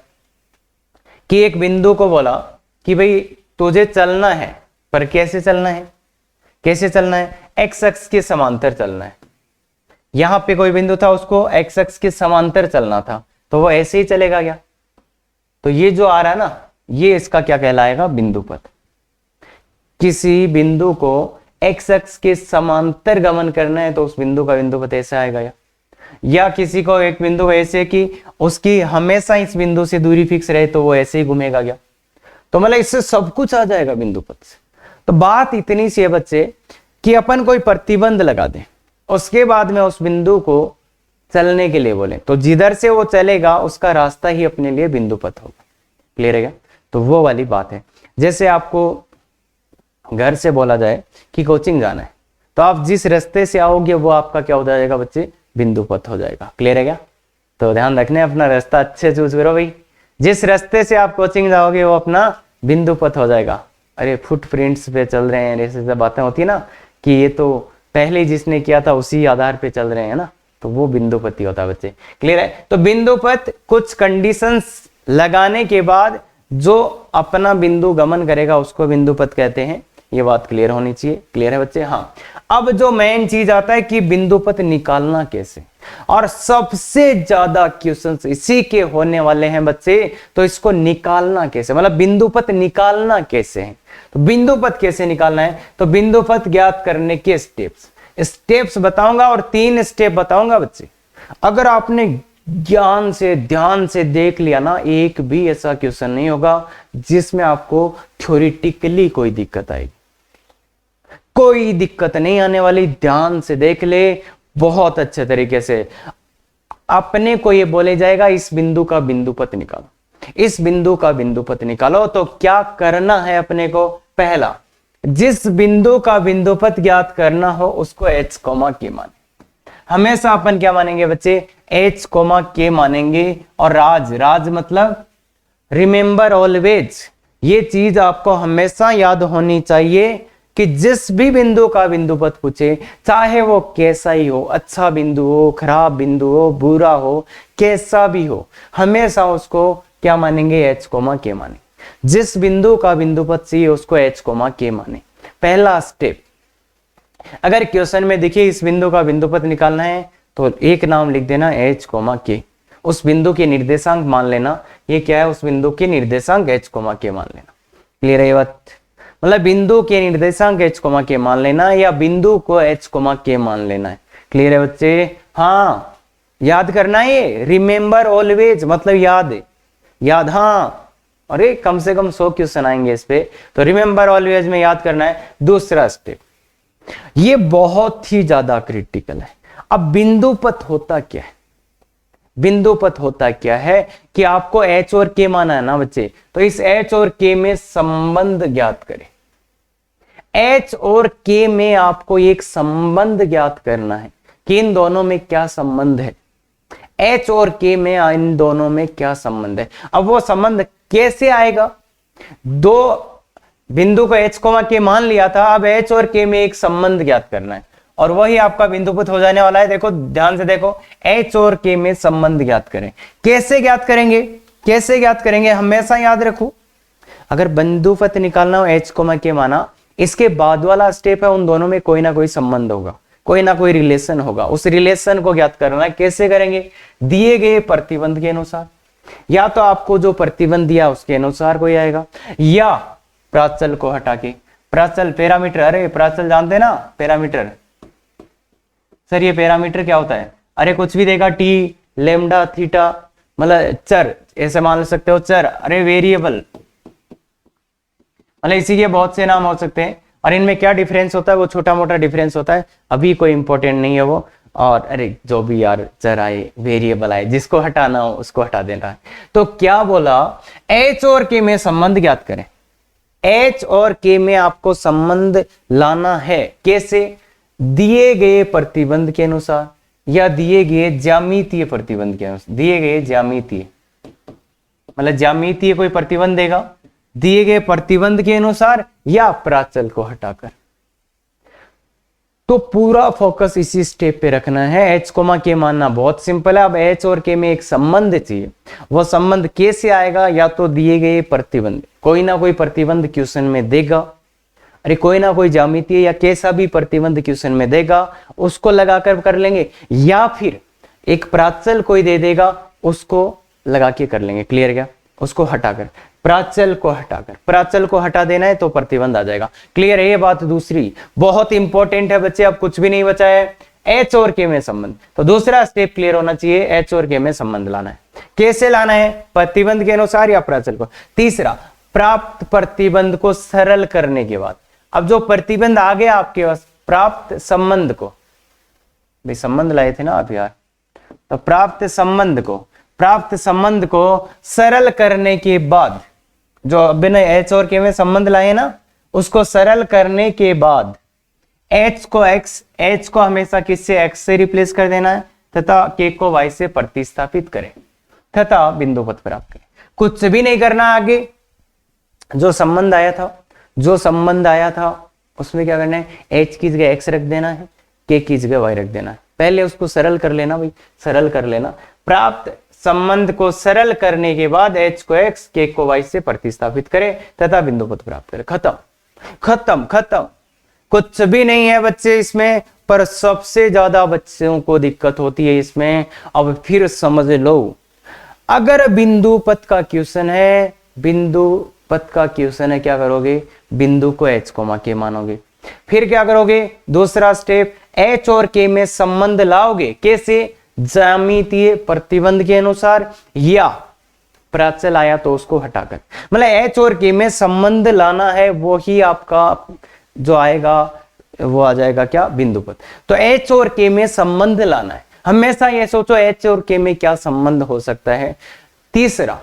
कि एक बिंदु को बोला कि भाई तुझे चलना है, पर कैसे चलना है? कैसे चलना है? एक्स अक्ष के समांतर चलना है। यहां पे कोई बिंदु था, उसको एक्स अक्ष के समांतर चलना था, तो वो ऐसे ही चलेगा क्या? तो ये जो आ रहा है ना, ये इसका क्या कहलाएगा? बिंदुपथ। किसी बिंदु को एक्स अक्ष के समांतर गमन करना है तो उस बिंदु का बिंदुपथ ऐसा आएगा। या किसी को एक बिंदु ऐसे कि उसकी हमेशा इस बिंदु से दूरी फिक्स रहे तो वो ऐसे ही घूमेगा क्या? तो मतलब इससे सब कुछ आ जाएगा बिंदुपथ से। तो बात इतनी सी है बच्चे कि अपन कोई प्रतिबंध लगा दें, उसके बाद में उस बिंदु को चलने के लिए बोले, तो जिधर से वो चलेगा उसका रास्ता ही अपने लिए बिंदुपथ होगा। क्लियर है क्या? तो वो वाली बात है। जैसे आपको घर से बोला जाए कि कोचिंग जाना है, तो आप जिस रास्ते से आओगे वो आपका क्या हो जाएगा बच्चे? बिंदुपथ हो जाएगा। क्लियर है क्या? तो ध्यान रखने, अपना रास्ता अच्छे चूज करो भाई। जिस रास्ते से आप कोचिंग जाओगे वो अपना बिंदुपथ हो जाएगा। अरे फुटप्रिंट्स पे चल रहे हैं, ऐसे बातें होती है ना कि ये तो पहले जिसने किया था उसी आधार पे चल रहे हैं ना, तो वो बिंदुपति होता है बच्चे। क्लियर है? तो बिंदुपत कुछ कंडीशंस लगाने के बाद जो अपना बिंदु गमन करेगा उसको बिंदुपत कहते हैं। ये बात क्लियर होनी चाहिए। क्लियर है बच्चे? हाँ। अब जो मेन चीज आता है कि बिंदुपत निकालना कैसे, और सबसे ज्यादा क्वेश्चंस इसी के होने वाले हैं बच्चे। तो इसको निकालना कैसे, मतलब बिंदुपत निकालना कैसे है, तो बिंदुपत कैसे निकालना है, तो बिंदुपत ज्ञात करने के स्टेप्स बताऊंगा और 3 स्टेप बताऊंगा बच्चे। अगर आपने ज्ञान से ध्यान से देख लिया ना, एक भी ऐसा क्वेश्चन नहीं होगा जिसमें आपको थ्योरेटिकली कोई दिक्कत आएगी। कोई दिक्कत नहीं आने वाली। ध्यान से देख ले, बहुत अच्छे तरीके से अपने को ये बोले जाएगा इस बिंदु का बिंदुपत निकालो, इस बिंदु का बिंदुपत निकालो। तो क्या करना है अपने को? पहला, जिस बिंदु का बिंदुपत ज्ञात करना हो उसको h, k माने। हमेशा अपन क्या मानेंगे बच्चे? h, k मानेंगे। और राज मतलब रिमेंबर ऑलवेज। ये चीज आपको हमेशा याद होनी चाहिए कि जिस भी बिंदु का बिंदुपत पूछे, चाहे वो कैसा ही हो, अच्छा बिंदु हो, खराब बिंदु हो, बुरा हो, कैसा भी हो, हमेशा उसको क्या मानेंगे? h, k माने। जिस बिंदु का बिंदुपत चाहिए उसको h, k माने। पहला स्टेप। अगर क्वेश्चन में देखिए इस बिंदु का बिंदुपत निकालना है तो एक नाम लिख देना h, k। उस बिंदु के निर्देशांक मान लेना। ये क्या है? उस बिंदु के निर्देशांक h, k मान लेना। क्लियर है ये बात? मतलब बिंदु के निर्देशांक h, k मान लेना या बिंदु को h, k मान लेना है। क्लियर है बच्चे? हाँ, याद करना है। रिमेंबर ऑलवेज मतलब याद। हाँ, अरे कम से कम 100 क्वेश्चन आएंगे इस पे, तो रिमेंबर ऑलवेज में याद करना है। दूसरा स्टेप, ये बहुत ही ज्यादा क्रिटिकल है। अब बिंदुपत होता क्या है? बिंदुपत होता क्या है कि आपको h और k माना है ना बच्चे, तो इस h और k में संबंध ज्ञात करें। h और k में आपको एक संबंध ज्ञात करना है कि इन दोनों में क्या संबंध है। h और k में इन दोनों में क्या संबंध है। अब वो संबंध कैसे आएगा? दो बिंदु को h, k मान लिया था, अब h और k में एक संबंध ज्ञात करना है और वही आपका बिंदुपत हो जाने वाला है। देखो ध्यान से देखो, h और k में संबंध ज्ञात करें। कैसे ज्ञात करेंगे? हमेशा याद रखो, अगर बिंदुपत निकालना हो h, k माना, इसके बाद वाला स्टेप है उन दोनों में कोई ना कोई संबंध होगा, कोई ना कोई रिलेशन होगा। उस रिलेशन को ज्ञात करना है। कैसे करेंगे? दिए गए प्रतिबंध के अनुसार, या तो आपको जो प्रतिबंध दिया उसके अनुसार कोई आएगा, या प्राचल को हटा के। प्राचल पैरामीटर, अरे प्राचल जानते ना पैरामीटर? सर ये पैरामीटर क्या होता है? अरे कुछ भी देगा, टी, लेमडा, थीटा, मतलब चर, ऐसे मान सकते हो चर। अरे वेरिएबल, मतलब इसी के बहुत से नाम हो सकते हैं। और इनमें क्या डिफरेंस होता है? वो छोटा मोटा डिफरेंस होता है, अभी कोई इंपॉर्टेंट नहीं है वो। और अरे जो भी यार चर आए, वेरिएबल आए, जिसको हटाना हो उसको हटा देना है। तो क्या बोला? h और k में संबंध ज्ञात करें। h और k में आपको संबंध लाना है। कैसे? दिए गए प्रतिबंध के अनुसार या दिए गए ज्यामितीय प्रतिबंध के अनुसार। दिए गए ज्यामितीय मतलब ज्यामितीय कोई प्रतिबंध देगा, दिए गए प्रतिबंध के अनुसार या प्राचल को हटाकर। तो पूरा फोकस इसी स्टेप पे रखना है। h, k मानना बहुत सिंपल है। अब h और k में एक संबंध चाहिए। वो संबंध कैसे आएगा? या तो दिए गए प्रतिबंध, कोई ना कोई प्रतिबंध क्वेश्चन में देगा, अरे कोई ना कोई ज्यामितीय या कैसा भी प्रतिबंध क्वेश्चन में देगा, उसको लगाकर कर लेंगे, या फिर एक प्राचल कोई दे देगा, उसको लगा के कर लेंगे। क्लियर क्या? उसको हटाकर, प्राचल को हटा देना है तो प्रतिबंध आ जाएगा। क्लियर है ये बात? दूसरी बहुत इंपॉर्टेंट है बच्चे, अब कुछ भी नहीं बचा है। h और k में संबंध, तो दूसरा स्टेप क्लियर होना चाहिए। h और k में संबंध लाना है। कैसे लाना है? प्रतिबंध के अनुसार या प्राचल को। तीसरा, प्राप्त प्रतिबंध को सरल करने के बाद, अब जो प्रतिबंध आ गया आपके पास, प्राप्त संबंध को, भाई संबंध लाए थे ना आप यार, तो प्राप्त संबंध को सरल करने के बाद, जो बिना h और k में संबंध लाए ना, उसको सरल करने के बाद h को हमेशा किससे? x से रिप्लेस कर देना है तथा k को y से प्रतिस्थापित करें तथा बिंदुपत प्राप्त करें। कुछ भी नहीं करना आगे। जो संबंध आया था उसमें क्या करना है? h की जगह x रख देना है, के की जगह वाई रख देना है। पहले उसको सरल कर लेना भाई, सरल कर लेना। प्राप्त संबंध को सरल करने के बाद h को x k को y से प्रतिस्थापित करें तथा बिंदु पद प्राप्त करें। खत्म खत्म खत्म, कुछ भी नहीं है बच्चे इसमें। पर सबसे ज्यादा बच्चों को दिक्कत होती है इसमें। अब फिर समझ लो, अगर बिंदु पद का क्वेश्चन है, बिंदु पद का क्वेश्चन है, क्या करोगे, बिंदु को h k मानोगे। फिर क्या करोगे, दूसरा स्टेप, h और k में संबंध लाओगे। कैसे, ज्यामितीय प्रतिबंध के अनुसार, या प्राचल आया तो उसको हटाकर। मतलब h और k में संबंध लाना है, वो ही आपका जो आएगा वो आ जाएगा क्या, बिंदु पद। तो h और k में संबंध लाना है। हमेशा ये सोचो h और k में क्या संबंध हो सकता है। तीसरा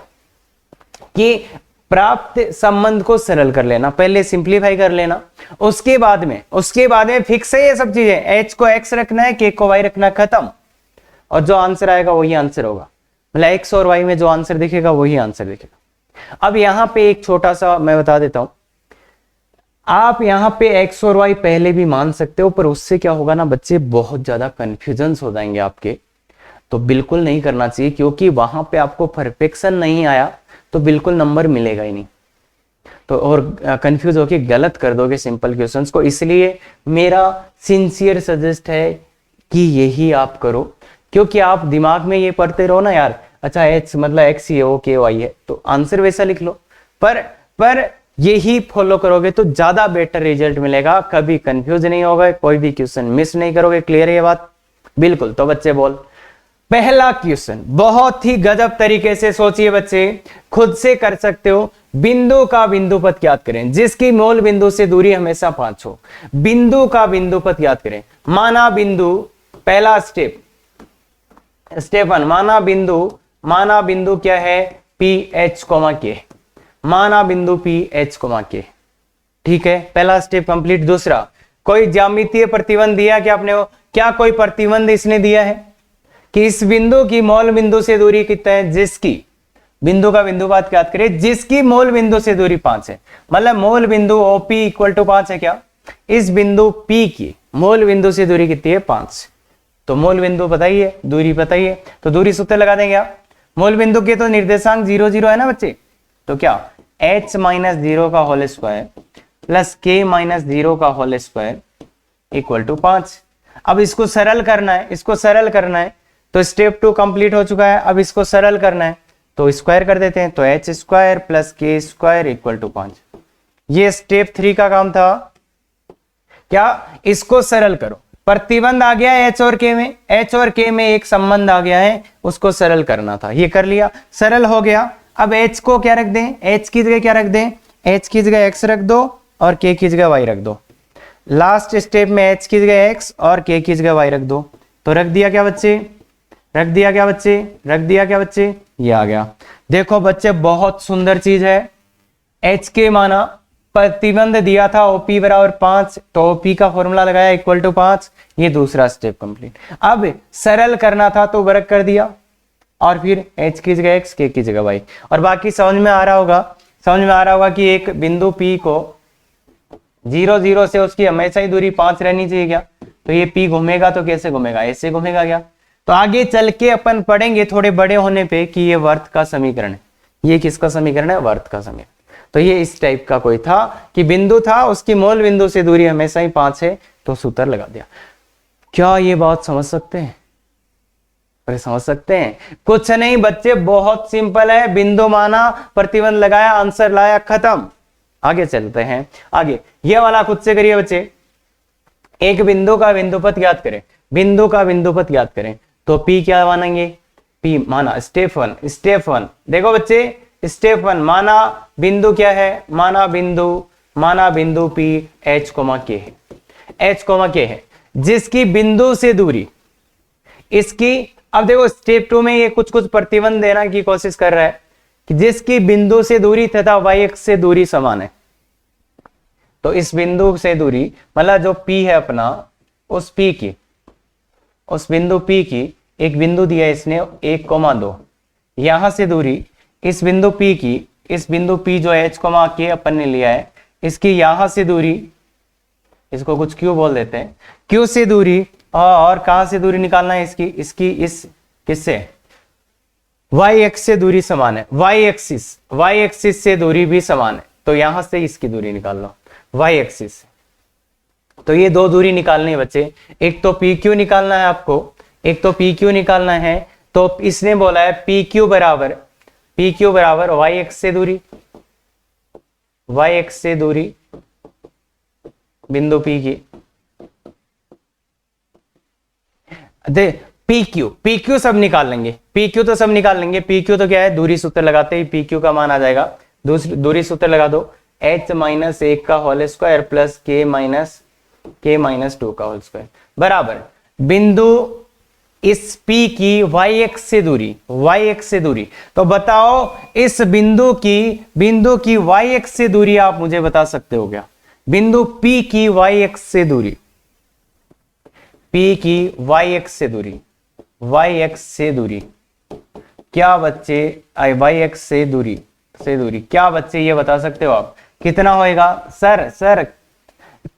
कि प्राप्त संबंध को सरल कर लेना, पहले सिंप्लीफाई कर लेना। उसके बाद में फिक्स है ये सब चीजें, h को x रखना है, k को y रखना, खत्म। और जो आंसर आएगा वही आंसर होगा। मतलब x और y में जो आंसर दिखेगा वही आंसर दिखेगा। अब यहां पे एक छोटा सा मैं बता देता हूं, आप यहां पे x और y पहले भी मान सकते हो, पर उससे क्या होगा ना बच्चे, बहुत ज्यादा कंफ्यूजन हो जाएंगे आपके। तो बिल्कुल नहीं करना चाहिए, क्योंकि वहां पे आपको परफेक्शन नहीं आया तो बिल्कुल नंबर मिलेगा ही नहीं। तो और कंफ्यूज होके गलत कर दोगे सिंपल क्वेश्चंस को। इसलिए मेरा सिंसियर सजेस्ट है कि यही आप करो, क्योंकि आप दिमाग में ये पढ़ते रहो ना यार, अच्छा h मतलब x ही है, o k y है, तो आंसर वैसा लिख लो। पर यही फॉलो करोगे तो ज्यादा बेटर रिजल्ट मिलेगा, कभी कंफ्यूज नहीं होगा, कोई भी क्वेश्चन मिस नहीं करोगे। क्लियर है ये बात? बिल्कुल। तो बच्चे बोल, पहला क्वेश्चन बहुत ही गजब तरीके से सोचिए बच्चे, खुद से कर सकते हो। बिंदु का बिंदु पद ज्ञात करें जिसकी मूल बिंदु से दूरी हमेशा 5 हो। बिंदु का बिंदु पद ज्ञात करें। माना बिंदु, पहला स्टेप, स्टेप 1, माना बिंदु क्या है, पी एच k। माना बिंदु पी एच k, ठीक है, पहला स्टेप कंप्लीट। दूसरा, कोई ज्यामितीय प्रतिबंध दिया क्या आपने, क्या कोई प्रतिबंध इसने दिया है कि इस बिंदु की मूल बिंदु से दूरी कितना है, जिसकी बिंदु का बिंदु पद ज्ञात करें जिसकी मूल बिंदु से दूरी 5 है। मतलब मूल बिंदु OP इक्वल टू 5 है क्या, इस बिंदु P की मूल बिंदु से दूरी कितनी है, 5। तो मूल बिंदु बताइए, दूरी बताइए, तो दूरी सूत्र लगा देंगे आप। मूल बिंदु के तो निर्देशांक 0 0 है ना बच्चे, तो क्या h माइनस 0 का whole square plus k minus 0 का होल स्क्वायर इक्वल टू 5। अब इसको सरल करना है, इसको सरल करना है, तो स्टेप 2 कंप्लीट हो चुका है। अब इसको सरल करना है तो स्क्वायर कर देते हैं, तो h स्क्वायर प्लस के स्क्वायर इक्वल टू 5। ये स्टेप 3 का काम था। क्या, इसको सरल करो, प्रतिबंध आ गया है h और k में, h और k में एक संबंध आ गया है, उसको सरल करना था, ये कर लिया, सरल हो गया। अब h को क्या रख दें, h की जगह क्या रख दें, h की जगह x रख दो और k की जगह y रख दो। लास्ट स्टेप में h की जगह x और k की जगह y रख दो। तो रख दिया क्या बच्चे, रख दिया क्या बच्चे, रख दिया क्या बच्चे, ये आ गया। देखो बच्चे बहुत सुंदर चीज है। h के माना, प्रतिबंध दिया था OP बराबर 5, तो OP का फॉर्मूला लगाया इक्वल टू 5। ये दूसरा स्टेप कंप्लीट। अब सरल करना था तो वर्ग कर दिया, और फिर h की जगह x, k की जगह y। और बाकी समझ में आ रहा होगा, समझ में आ रहा होगा कि एक बिंदु P को 0 0 से उसकी हमेशा ही दूरी 5 रहनी चाहिए क्या, तो ये P घूमेगा तो कैसे घूमेगा, ऐसे घूमेगा क्या। तो आगे चल के अपन पढ़ेंगे थोड़े बड़े होने पे कि ये वर्त का समीकरण है। ये किसका समीकरण है, वर्त का समीकरण। तो ये इस टाइप का कोई था कि बिंदु था, उसकी मूल बिंदु से दूरी हमेशा ही 5 है, तो सूत्र लगा दिया। क्या ये बात समझ सकते हैं, अरे समझ सकते हैं? कुछ नहीं बच्चे, बहुत सिंपल है। बिंदु माना, प्रतिबंध लगाया, आंसर लाया, खत्म। आगे चलते हैं। आगे ये वाला खुद से करिए बच्चे। एक बिंदु का बिंदु पद ज्ञात करें, बिंदु का बिंदु पद ज्ञात करें, तो P क्या मानेंगे, P माना स्टेप 1, स्टेप 1 देखो बच्चे, स्टेप 1 माना बिंदु क्या है, माना बिंदु P h k है, h k है, जिसकी बिंदु से दूरी इसकी। अब देखो स्टेप 2 में ये कुछ प्रतिबंध देना की कोशिश कर रहा है कि जिसकी बिंदु से दूरी तथा y अक्ष से दूरी समान है। तो इस बिंदु से दूरी मतलब जो P है अपना, उस P की, उस बिंदु P की, एक बिंदु दिया इसने 1,2, यहां से दूरी इस बिंदु P की, इस बिंदु P जो h k अपन ने लिया है, इसकी यहां से दूरी इसको कुछ क्यू बोल देते हैं। क्यू से दूरी और कहां से दूरी निकालना है इसकी इस किससे, वाई एक्स से दूरी समान है, वाई एक्सिस से दूरी भी समान है, तो यहां से इसकी दूरी निकाल लो वाई एक्सिस से। तो ये दो दूरी निकालनी है बच्चे, एक तो पी क्यू निकालना है आपको, एक तो पी क्यू निकालना है। तो इसने बोला है पी क्यू बराबर वाई एक्स से दूरी, वाई एक्स से दूरी बिंदु पी की, दे पी क्यू सब निकाल लेंगे, पी क्यू तो सब निकाल लेंगे। पी क्यू तो क्या है, दूरी सूत्र लगाते ही पी क्यू का मान आ जाएगा। दूरी सूत्र लगा दो, h माइनस 1 का whole square plus k minus 2 का होल स्क्वायर बराबर बिंदु इस P की वाई एक्स से दूरी। तो बताओ इस बिंदु की वाई एक्स से दूरी आप मुझे बता सकते हो क्या? बिंदु P की वाई एक्स से दूरी, P की वाई एक्स से दूरी क्या बच्चे, वाई एक्स से दूरी क्या बच्चे ये बता सकते हो आप कितना होएगा? सर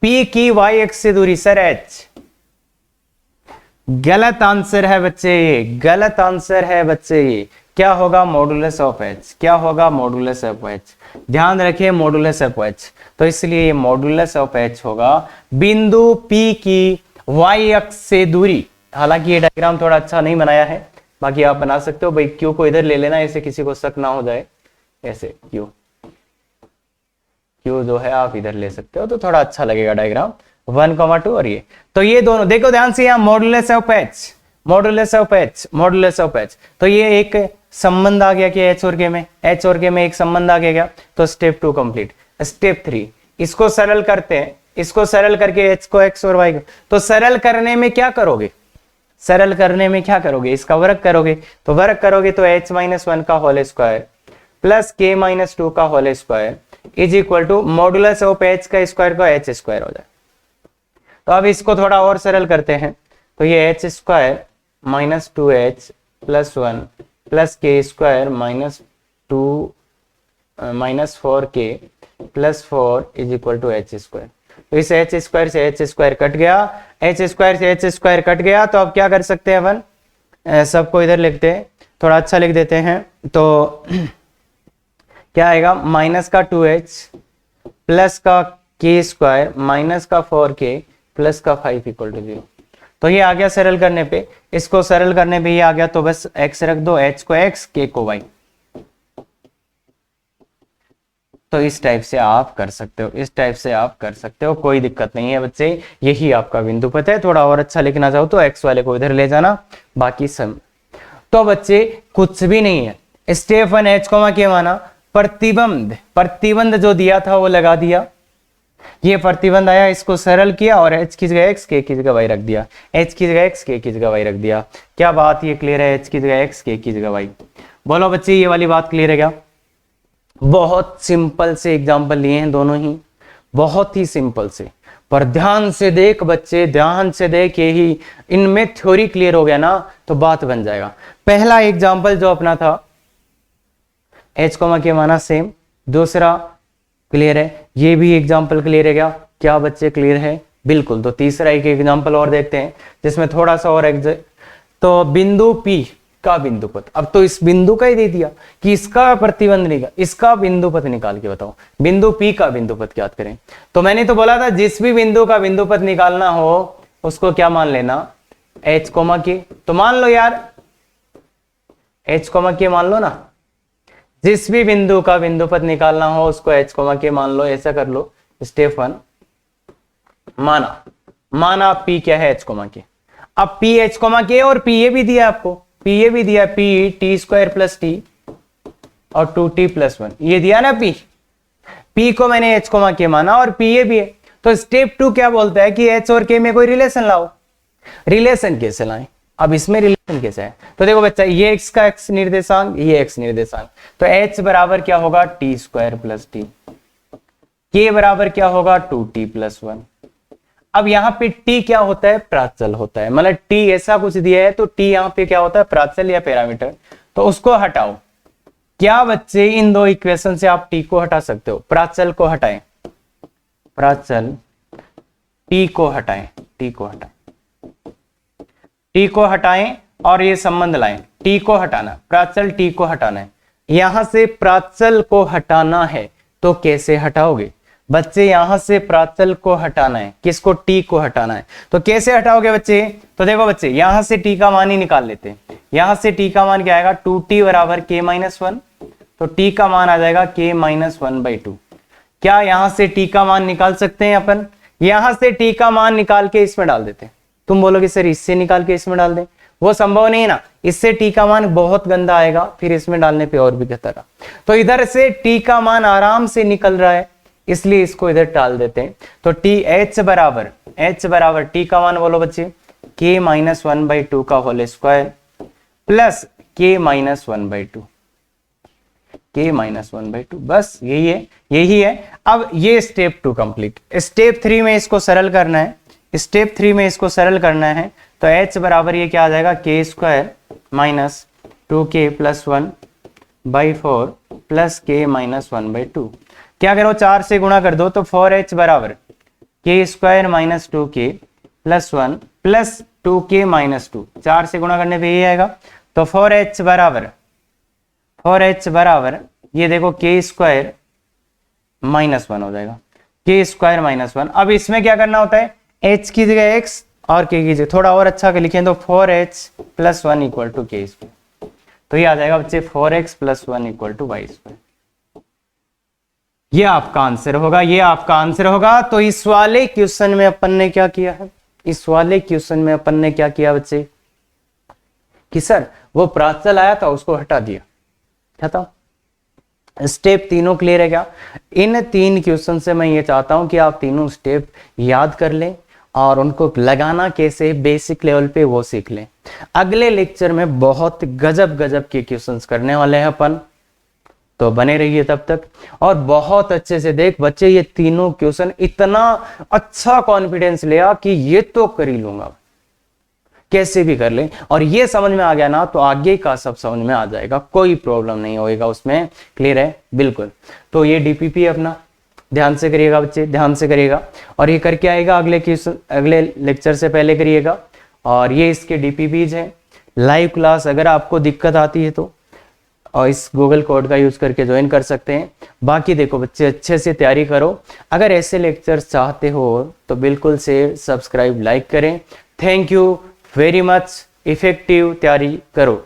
P की वाई एक्स से दूरी सर h, गलत आंसर है बच्चे ये, गलत आंसर है बच्चे ये। क्या होगा? Modulus of h। क्या होगा? Modulus of h। ध्यान रखिए मॉडुलस ऑफ h। तो इसलिए ये मॉडुलस ऑफ h होगा बिंदु P की वाई एक्स से दूरी। हालांकि ये डायग्राम थोड़ा अच्छा नहीं बनाया है, बाकी आप बना सकते हो। भाई क्यू को इधर ले लेना, ऐसे किसी को शक ना हो जाए, ऐसे क्यू जो है आप इधर ले सकते हो तो थोड़ा अच्छा लगेगा डायग्राम। 1,2 और ये, तो ये दोनों देखो ध्यान से, यहाँ मॉडुलस ऑफ h। तो ये एक संबंध आ गया कि h और k में एक संबंध आ गया। तो स्टेप 2 कंप्लीट। स्टेप 3 इसको सरल करते हैं, इसको सरल करके h को x और y को, तो सरल करने में क्या करोगे? इसका वर्ग करोगे, तो वर्ग करोगे तो h माइनस 1 का whole square plus k minus 2 का whole square is equal to modulus of h का स्क्वायर का h स्क्वायर हो जाए। तो अब इसको थोड़ा और सरल करते हैं, तो ये h square minus 2h plus 1 plus k square minus 4k plus 4 is equal to h square. तो इस h स्क्वायर से h स्क्वायर कट गया, तो अब क्या कर सकते हैं अपन, सबको इधर लिखते हैं, थोड़ा अच्छा लिख देते हैं। तो क्या आएगा? माइनस का 2h प्लस का k स्क्वायर माइनस का 4k प्लस का 5 इक्वल टू 0। तो ये आ गया सरल करने पे, इसको सरल करने पे ये आ गया, तो बस x रख दो, h को x k को y। तो इस टाइप से आप कर सकते हो, कोई दिक्कत नहीं है बच्चे। यही आपका बिंदु पथ है। थोड़ा और अच्छा लिखना चाहो तो x वाले को इधर ले जाना, बाकी सब। तो बच्चे कुछ भी नहीं है। स्टेप 1 h के माना, प्रतिबंध जो दिया था वो लगा दिया, ये प्रतिबंध आया, इसको सरल किया और h की जगह x, k की जगह y रख दिया, h की जगह x, k की जगह y रख दिया। क्या बात ये क्लियर है? h की जगह x, k की जगह y। बोलो बच्चे ये वाली बात क्लियर है क्या? बहुत सिंपल से एग्जाम्पल लिए हैं दोनों ही, बहुत ही सिंपल से, पर ध्यान से देख बच्चे, ध्यान से देख, यही इनमें थ्योरी क्लियर हो गया ना तो बात बन जाएगा। पहला एग्जाम्पल जो अपना था h के माना सेम, दूसरा क्लियर है, ये भी एग्जाम्पल क्लियर है क्या बच्चे? क्लियर है बिल्कुल। तो तीसरा एक एग्जाम्पल और देखते हैं जिसमें थोड़ा सा और तो बिंदु P का बिंदु पथ। अब तो इस बिंदु का ही दे दिया कि इसका प्रतिबंध नहीं, इसका बिंदु पथ निकाल के बताओ। बिंदु P का बिंदु पथ ज्ञात करें। तो मैंने तो बोला था जिस भी बिंदु का बिंदु पथ निकालना हो उसको क्या मान लेना? h k। तो मान लो यार h k मान लो ना, जिस भी बिंदु का बिंदु पथ निकालना हो उसको h k मान लो। ऐसा कर लो। स्टेप 1 माना P क्या है? h k। अब P h k और P ये भी दिया आपको, P ये भी दिया, P t square plus t और 2t प्लस 1, ये दिया ना P को मैंने h k माना और P ये भी है। तो स्टेप 2 क्या बोलता है कि h और k में कोई रिलेशन लाओ। रिलेशन कैसे लाएं? अब इसमें रिलेशन कैसे है? तो देखो बच्चा, ये x का x निर्देशांक, ये x निर्देशांक, तो h बराबर क्या होगा? t square plus t, k बराबर क्या होगा? 2t plus 1। अब यहाँ पे t क्या होता है? प्राचल होता है, मतलब t ऐसा कुछ दिया है तो t यहाँ पे क्या होता है? प्राचल या पैरामीटर। तो उसको हटाओ। क्या बच्चे इन दो इक्वेशन से आप t को हटा सकते हो? प्राचल को हटाएं, प्राचल टी को हटाएं, टी को हटाएं, टी को हटाएं और ये संबंध लाएं। टी को हटाना, प्राचल टी को हटाना है, यहां से प्राचल को हटाना है तो कैसे हटाओगे बच्चे? यहां से प्राचल को हटाना है, किसको? टी को हटाना है, तो कैसे हटाओगे बच्चे? तो देखो बच्चे, यहां से टी का मान ही निकाल लेते हैं। यहां से टी का मान क्या आएगा? 2t बराबर k माइनस 1, तो t का मान आ जाएगा k माइनस 1/2। क्या यहां से t का मान निकाल सकते हैं अपन? यहां से t का मान निकाल के इसमें डाल देते हैं। तुम बोलोगे सर इससे निकाल के इसमें डाल दें, वो संभव नहीं है ना, इससे t का मान बहुत गंदा आएगा, फिर इसमें डालने पे और भी खतरा। तो इधर से t का मान आराम से निकल रहा है, इसलिए इसको इधर डाल देते हैं। तो h बराबर t का मान बोलो बच्चे, k माइनस 1/2 का whole square plus k minus 1/2, k minus 1/2, बस यही है। अब ये स्टेप 2 कंप्लीट। स्टेप 3 में इसको सरल करना है, स्टेप 3 में इसको सरल करना है, तो h बराबर ये क्या आ जाएगा? k square minus 2k plus 1/4 plus k minus 1/2। क्या करो? 4 से गुणा कर दो, तो 4h बराबर k square minus 2k plus 1 plus 2k minus 2, 4 से गुणा करने पे ये आएगा। तो 4h बराबर ये देखो k स्क्वायर माइनस 1 हो जाएगा, k स्क्वायर माइनस 1। अब इसमें क्या करना होता है? h की जगह x और k की जगह थोड़ा और अच्छा कर लिखें, तो 4h plus 1 equal to k square, तो ये आ जाएगा बच्चे 4x plus 1 equal to y square. ये आपका आंसर होगा, ये आपका आंसर होगा। तो इस वाले क्वेश्चन में अपन ने क्या किया है? इस वाले क्वेश्चन में अपन ने क्या किया बच्चे कि सर वो प्राचल आया था उसको हटा दिया। क्या था? स्टेप तीनों क्लियर है क्या? इन 3 क्वेश्चन से मैं ये चाहता हूं कि आप तीनों स्टेप याद कर लें और उनको लगाना कैसे बेसिक लेवल पे वो सीख लें। अगले लेक्चर में बहुत गजब के क्वेश्चंस करने वाले हैं अपन, तो बने रहिए तब तक। और बहुत अच्छे से देख बच्चे, ये तीनों क्वेश्चन इतना अच्छा कॉन्फिडेंस लिया कि ये तो कर ही लूंगा, कैसे भी कर ले, और ये समझ में आ गया ना तो आगे का सब समझ में आ जाएगा, कोई प्रॉब्लम नहीं होएगा उसमें। क्लियर है? बिल्कुल। तो ये डीपीपी अपना ध्यान से करिएगा बच्चे, ध्यान से करिएगा, और ये करके आएगा अगले क्वेश्चन, अगले लेक्चर से पहले करिएगा। और ये इसके डीपीपीज हैं। लाइव क्लास अगर आपको दिक्कत आती है तो और इस गूगल कोड का यूज करके ज्वाइन कर सकते हैं। बाकी देखो बच्चे, अच्छे से तैयारी करो। अगर ऐसे लेक्चर्स चाहते हो तो बिल्कुल से सब्सक्राइब, लाइक करें। Thank you very much. Effective तैयारी करो।